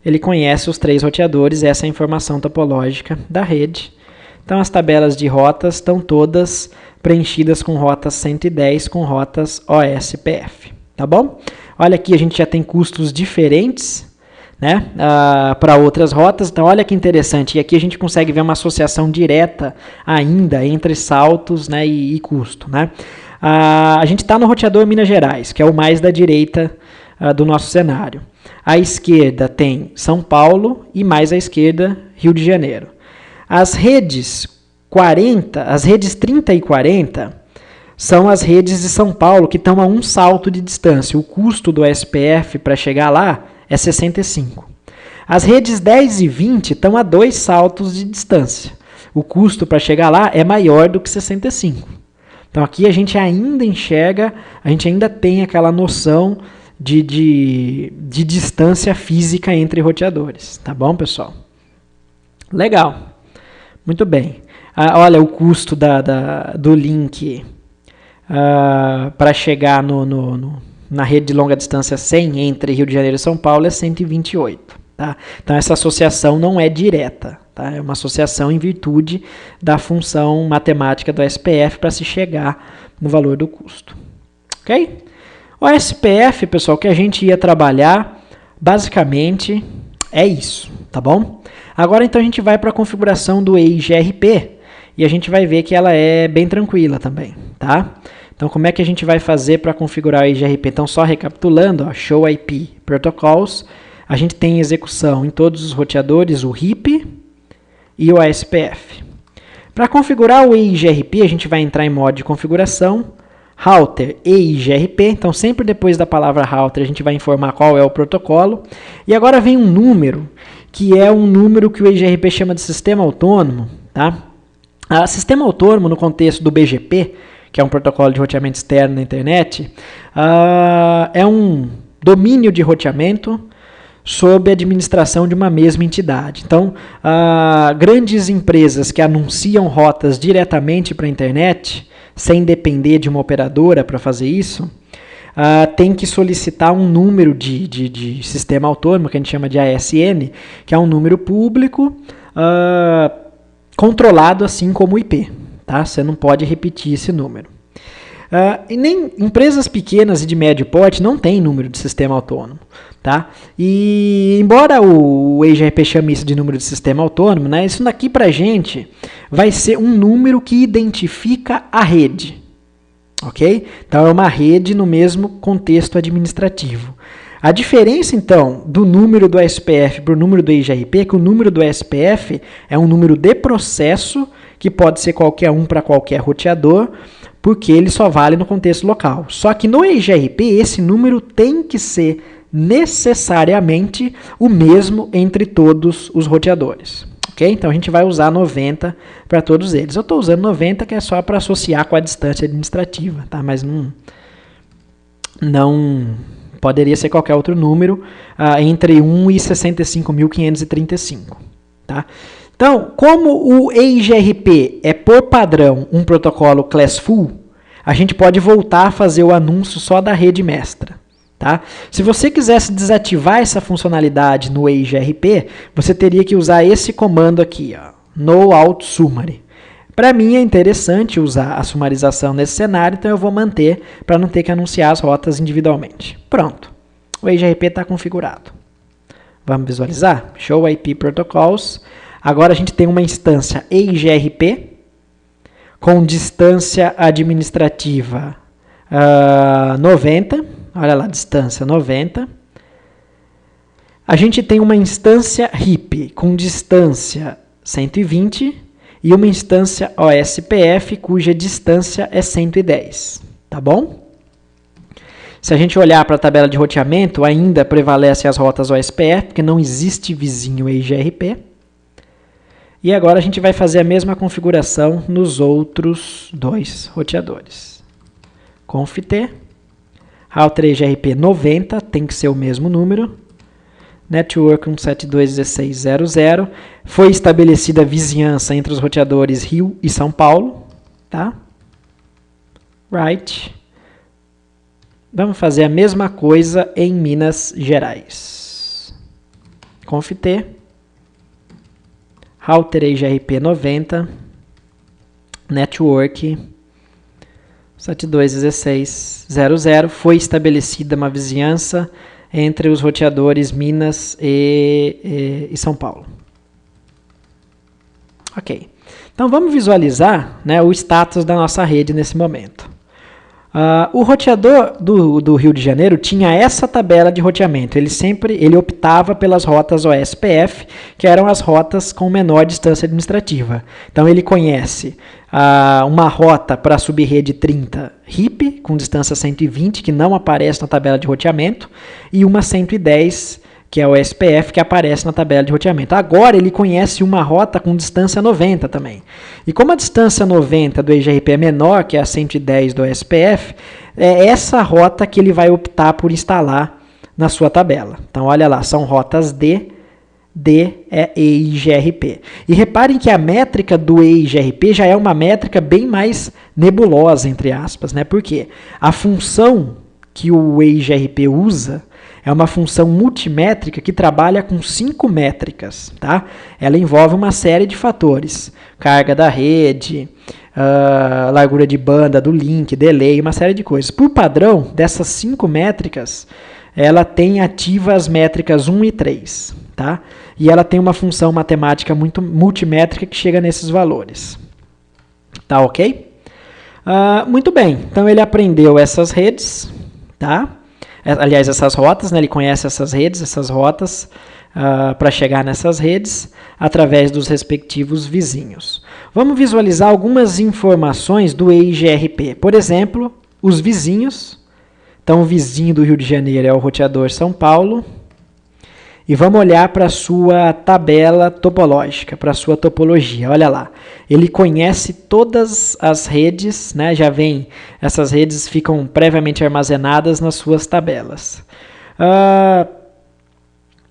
ele conhece os 3 roteadores, essa é a informação topológica da rede. Então as tabelas de rotas estão todas preenchidas com rotas 110 com rotas OSPF, tá bom? Olha aqui, a gente já tem custos diferentes, né, para outras rotas, então olha que interessante, e aqui a gente consegue ver uma associação direta ainda entre saltos, né, e custo, né? A gente está no roteador Minas Gerais, que é o mais da direita do nosso cenário. À esquerda tem São Paulo e mais à esquerda Rio de Janeiro. As redes 30 e 40 são as redes de São Paulo que estão a um salto de distância. O custo do SPF para chegar lá é 65. As redes 10 e 20 estão a 2 saltos de distância. O custo para chegar lá é maior do que 65. Então aqui a gente ainda enxerga, a gente ainda tem aquela noção de distância física entre roteadores. Tá bom, pessoal? Legal. Muito bem. Olha, o custo do link para chegar na rede de longa distância 100 entre Rio de Janeiro e São Paulo é 128. Tá? Então, essa associação não é direta. Tá? É uma associação em virtude da função matemática do SPF para se chegar no valor do custo. Ok? O SPF, pessoal, que a gente ia trabalhar, basicamente, é isso. Tá bom? Agora, então, a gente vai para a configuração do EIGRP e a gente vai ver que ela é bem tranquila também. Tá? Então, como é que a gente vai fazer para configurar o EIGRP? Então, só recapitulando, ó, Show IP Protocols, a gente tem execução em todos os roteadores, o RIP e o ASPF. Para configurar o EIGRP, a gente vai entrar em modo de configuração, Router EIGRP, então sempre depois da palavra router a gente vai informar qual é o protocolo. E agora vem um número, que é um número que o EIGRP chama de sistema autônomo. Tá? Sistema autônomo, no contexto do BGP, que é um protocolo de roteamento externo na internet, é um domínio de roteamento sob a administração de uma mesma entidade. Então, grandes empresas que anunciam rotas diretamente para a internet, sem depender de uma operadora para fazer isso, tem que solicitar um número de sistema autônomo, que a gente chama de ASN, que é um número público, controlado assim como o IP. Tá? Você não pode repetir esse número. E nem empresas pequenas e de médio porte não têm número de sistema autônomo. Tá? E embora o EIGRP chame isso de número de sistema autônomo, né, isso daqui para a gente vai ser um número que identifica a rede. Ok? Então é uma rede no mesmo contexto administrativo. A diferença, então, do número do SPF para o número do EIGRP é que o número do SPF é um número de processo que pode ser qualquer um para qualquer roteador, porque ele só vale no contexto local. Só que no EIGRP, esse número tem que ser necessariamente o mesmo entre todos os roteadores. Okay? Então a gente vai usar 90 para todos eles. Eu estou usando 90 que é só para associar com a distância administrativa, tá? Mas não poderia ser qualquer outro número entre 1 e 65.535. Tá? Então, como o EIGRP é por padrão um protocolo classful, a gente pode voltar a fazer o anúncio só da rede mestra. Tá? Se você quisesse desativar essa funcionalidade no EIGRP, você teria que usar esse comando aqui, ó, no auth summary. Para mim é interessante usar a sumarização nesse cenário, então eu vou manter para não ter que anunciar as rotas individualmente. Pronto, o EIGRP está configurado. Vamos visualizar? Show IP Protocols. Agora a gente tem uma instância EIGRP com distância administrativa 90. Olha lá, distância 90. A gente tem uma instância RIP com distância 120 e uma instância OSPF cuja distância é 110, tá bom? Se a gente olhar para a tabela de roteamento, ainda prevalece as rotas OSPF, porque não existe vizinho EIGRP. E agora a gente vai fazer a mesma configuração nos outros dois roteadores. Conft-T, router EIGRP 90, tem que ser o mesmo número. Network 172.16.00, foi estabelecida a vizinhança entre os roteadores Rio e São Paulo, tá? Right. Vamos fazer a mesma coisa em Minas Gerais. Conft-T, router EIGRP 90, network 72.16.00, foi estabelecida uma vizinhança entre os roteadores Minas e São Paulo. Ok. Então vamos visualizar, né, o status da nossa rede nesse momento. O roteador do Rio de Janeiro tinha essa tabela de roteamento. Ele optava pelas rotas OSPF, que eram as rotas com menor distância administrativa. Então ele conhece uma rota para a subrede 30 RIP, com distância 120, que não aparece na tabela de roteamento, e uma 110, que é o OSPF, que aparece na tabela de roteamento. Agora ele conhece uma rota com distância 90 também. E como a distância 90 do EIGRP é menor que a 110 do OSPF, é essa rota que ele vai optar por instalar na sua tabela. Então olha lá, são rotas D é EIGRP. E reparem que a métrica do EIGRP já é uma métrica bem mais nebulosa, entre aspas, né? Por quê? A função que o EIGRP usa é uma função multimétrica que trabalha com 5 métricas, tá? Ela envolve uma série de fatores. Carga da rede, largura de banda do link, delay, uma série de coisas. Por padrão, dessas 5 métricas, ela tem ativa as métricas 1 e 3, tá? E ela tem uma função matemática muito multimétrica que chega nesses valores. Tá ok? Muito bem, então ele aprendeu essas redes, tá? Aliás, essas rotas, né? Ele conhece essas redes, essas rotas, para chegar nessas redes através dos respectivos vizinhos. Vamos visualizar algumas informações do EIGRP. Por exemplo, os vizinhos. Então, o vizinho do Rio de Janeiro é o roteador São Paulo. E vamos olhar para a sua tabela topológica, para a sua topologia. Olha lá, ele conhece todas as redes, né? Já vem, essas redes ficam previamente armazenadas nas suas tabelas.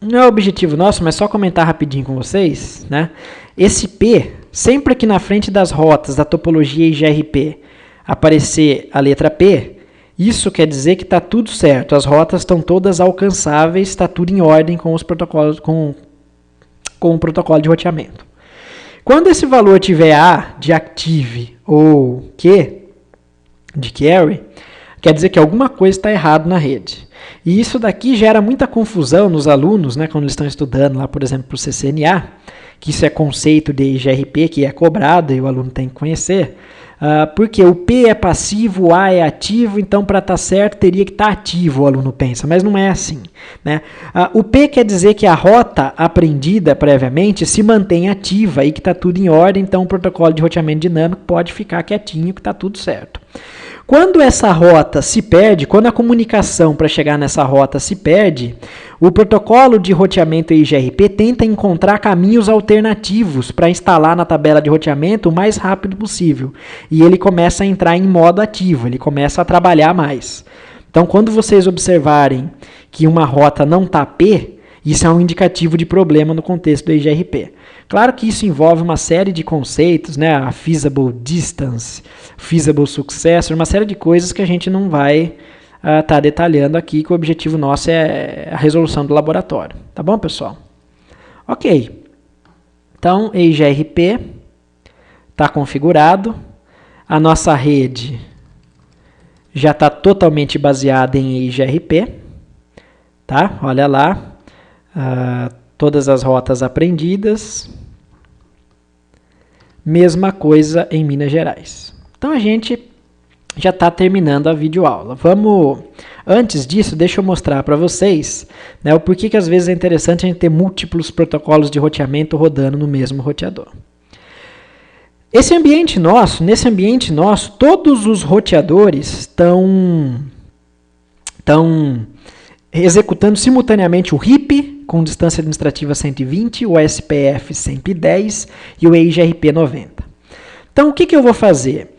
Não é o objetivo nosso, mas só comentar rapidinho com vocês, né? Esse P, sempre que na frente das rotas da topologia EIGRP aparecer a letra P, isso quer dizer que está tudo certo, as rotas estão todas alcançáveis, está tudo em ordem com os protocolos, com o protocolo de roteamento. Quando esse valor tiver A de active ou Q de carry, quer dizer que alguma coisa está errada na rede. E isso daqui gera muita confusão nos alunos, né, quando eles estão estudando lá, por exemplo, para o CCNA, que isso é conceito de EIGRP, que é cobrado e o aluno tem que conhecer. Porque o P é passivo, o A é ativo, então para estar certo teria que estar ativo, o aluno pensa, mas não é assim, né? O P quer dizer que a rota aprendida previamente se mantém ativa e que está tudo em ordem, então o protocolo de roteamento dinâmico pode ficar quietinho que está tudo certo. Quando essa rota se perde, quando a comunicação para chegar nessa rota se perde, o protocolo de roteamento EIGRP tenta encontrar caminhos alternativos para instalar na tabela de roteamento o mais rápido possível. E ele começa a entrar em modo ativo, ele começa a trabalhar mais. Então, quando vocês observarem que uma rota não está P, isso é um indicativo de problema no contexto do EIGRP. Claro que isso envolve uma série de conceitos, né? A feasible distance, feasible successor, uma série de coisas que a gente não vai estar detalhando aqui, que o objetivo nosso é a resolução do laboratório. Tá bom, pessoal? Ok. Então, EIGRP está configurado. A nossa rede já está totalmente baseada em EIGRP. Tá? Olha lá. Todas as rotas aprendidas. Mesma coisa em Minas Gerais. Então, a gente já está terminando a videoaula. Antes disso, deixa eu mostrar para vocês, né, o porquê que às vezes é interessante a gente ter múltiplos protocolos de roteamento rodando no mesmo roteador. Nesse ambiente nosso, todos os roteadores estão executando simultaneamente o RIP, com distância administrativa 120, o SPF 110 e o EIGRP 90. Então, o que eu vou fazer?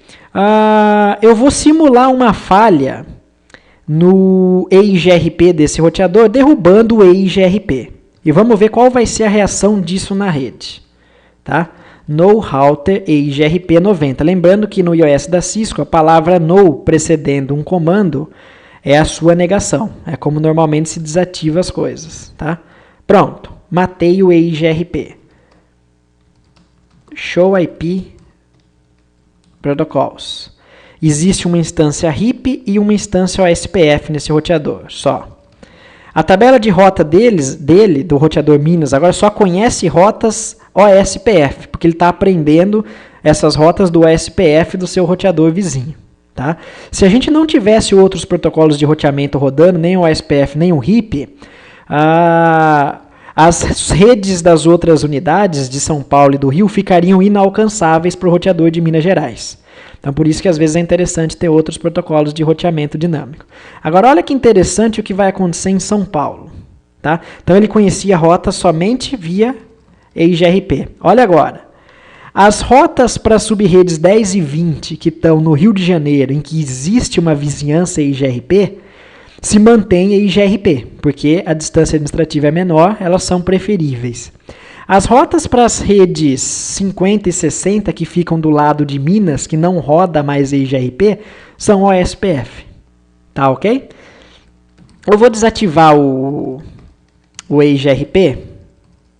Eu vou simular uma falha no EIGRP desse roteador, derrubando o EIGRP. E vamos ver qual vai ser a reação disso na rede. Tá? No router EIGRP 90. Lembrando que no iOS da Cisco, a palavra no precedendo um comando é a sua negação. É como normalmente se desativa as coisas. Tá? Pronto. Matei o EIGRP. Show IP Protocols. Existe uma instância RIP e uma instância OSPF nesse roteador. Só. A tabela de rota dele, do roteador Minas, agora só conhece rotas OSPF, porque ele está aprendendo essas rotas do OSPF do seu roteador vizinho. Tá? Se a gente não tivesse outros protocolos de roteamento rodando, nem o OSPF, nem o RIP, as redes das outras unidades de São Paulo e do Rio ficariam inalcançáveis para o roteador de Minas Gerais. Então, por isso que às vezes é interessante ter outros protocolos de roteamento dinâmico. Agora, olha que interessante o que vai acontecer em São Paulo. Tá? Então, ele conhecia rotas somente via EIGRP. Olha agora. As rotas para subredes 10 e 20 que estão no Rio de Janeiro, em que existe uma vizinhança EIGRP, se mantém EIGRP, porque a distância administrativa é menor, elas são preferíveis. As rotas para as redes 50 e 60 que ficam do lado de Minas, que não roda mais EIGRP, são OSPF. Tá ok? Eu vou desativar o EIGRP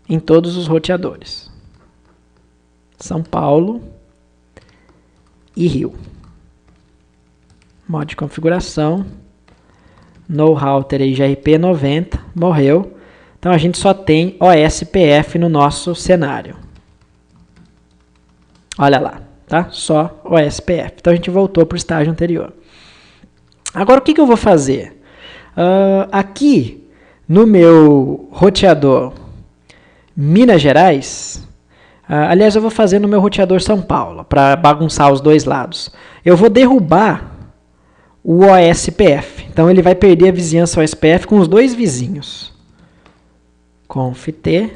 em todos os roteadores. São Paulo e Rio. Modo de configuração. No router EIGRP 90. Morreu. Então, a gente só tem OSPF no nosso cenário. Olha lá, tá? Só OSPF. Então, a gente voltou para o estágio anterior. Agora, o que eu vou fazer? Aqui, no meu roteador Minas Gerais, aliás, eu vou fazer no meu roteador São Paulo, para bagunçar os dois lados. Eu vou derrubar o OSPF. Então, ele vai perder a vizinhança OSPF com os dois vizinhos. Conf-T,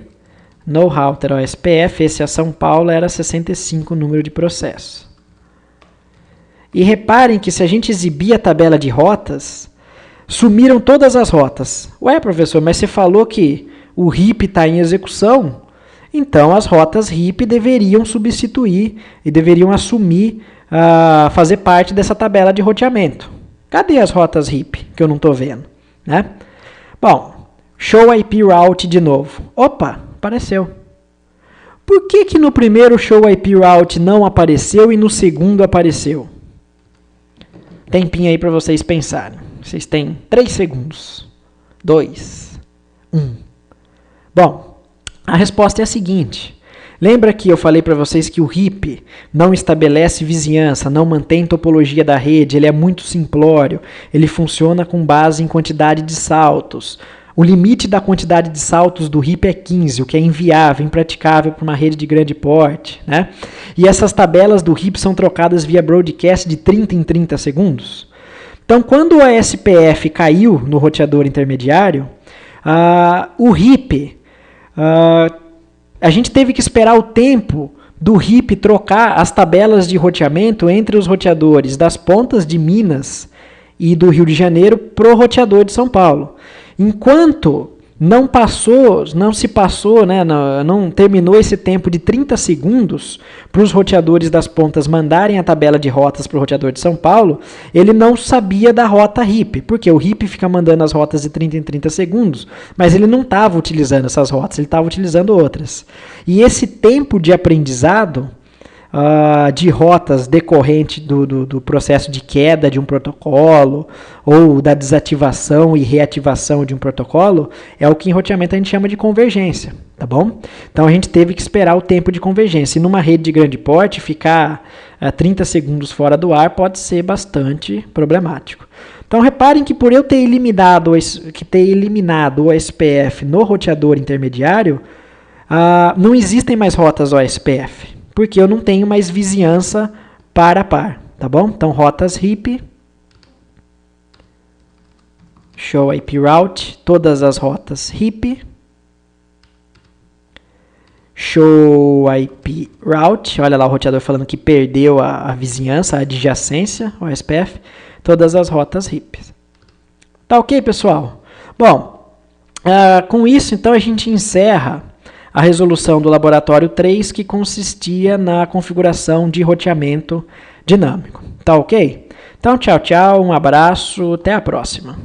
no router OSPF, esse é São Paulo, era 65 o número de processo. E reparem que se a gente exibir a tabela de rotas, sumiram todas as rotas. Ué, professor, mas você falou que o RIP está em execução, então as rotas RIP deveriam substituir e deveriam assumir, fazer parte dessa tabela de roteamento. Cadê as rotas RIP que eu não estou vendo? Né? Bom, Show IP Route de novo. Opa, apareceu. Por que no primeiro Show IP Route não apareceu e no segundo apareceu? Tempinho aí para vocês pensarem. Vocês têm 3 segundos. 2, 1. Bom, a resposta é a seguinte. Lembra que eu falei para vocês que o RIP não estabelece vizinhança, não mantém topologia da rede, ele é muito simplório, ele funciona com base em quantidade de saltos. O limite da quantidade de saltos do RIP é 15, o que é inviável, impraticável para uma rede de grande porte. Né? E essas tabelas do RIP são trocadas via broadcast de 30 em 30 segundos. Então, quando o SPF caiu no roteador intermediário, o RIP, a gente teve que esperar o tempo do RIP trocar as tabelas de roteamento entre os roteadores das pontas de Minas e do Rio de Janeiro para o roteador de São Paulo. Enquanto não se passou, né, não terminou esse tempo de 30 segundos para os roteadores das pontas mandarem a tabela de rotas para o roteador de São Paulo, ele não sabia da rota RIP, porque o RIP fica mandando as rotas de 30 em 30 segundos, mas ele não estava utilizando essas rotas, ele estava utilizando outras. E esse tempo de aprendizado de rotas decorrente do processo de queda de um protocolo ou da desativação e reativação de um protocolo é o que em roteamento a gente chama de convergência, tá bom? Então a gente teve que esperar o tempo de convergência. E numa rede de grande porte, ficar 30 segundos fora do ar pode ser bastante problemático. Então reparem que por eu ter eliminado o SPF no roteador intermediário, não existem mais rotas OSPF. porque eu não tenho mais vizinhança par a par, tá bom? Então, rotas RIP, show IP route, todas as rotas RIP, show IP route, olha lá o roteador falando que perdeu a vizinhança, a adjacência, o SPF, todas as rotas RIP. Tá ok, pessoal? Bom, com isso, então, a gente encerra a resolução do laboratório 3, que consistia na configuração de roteamento dinâmico. Tá ok? Então, tchau, tchau, um abraço, até a próxima.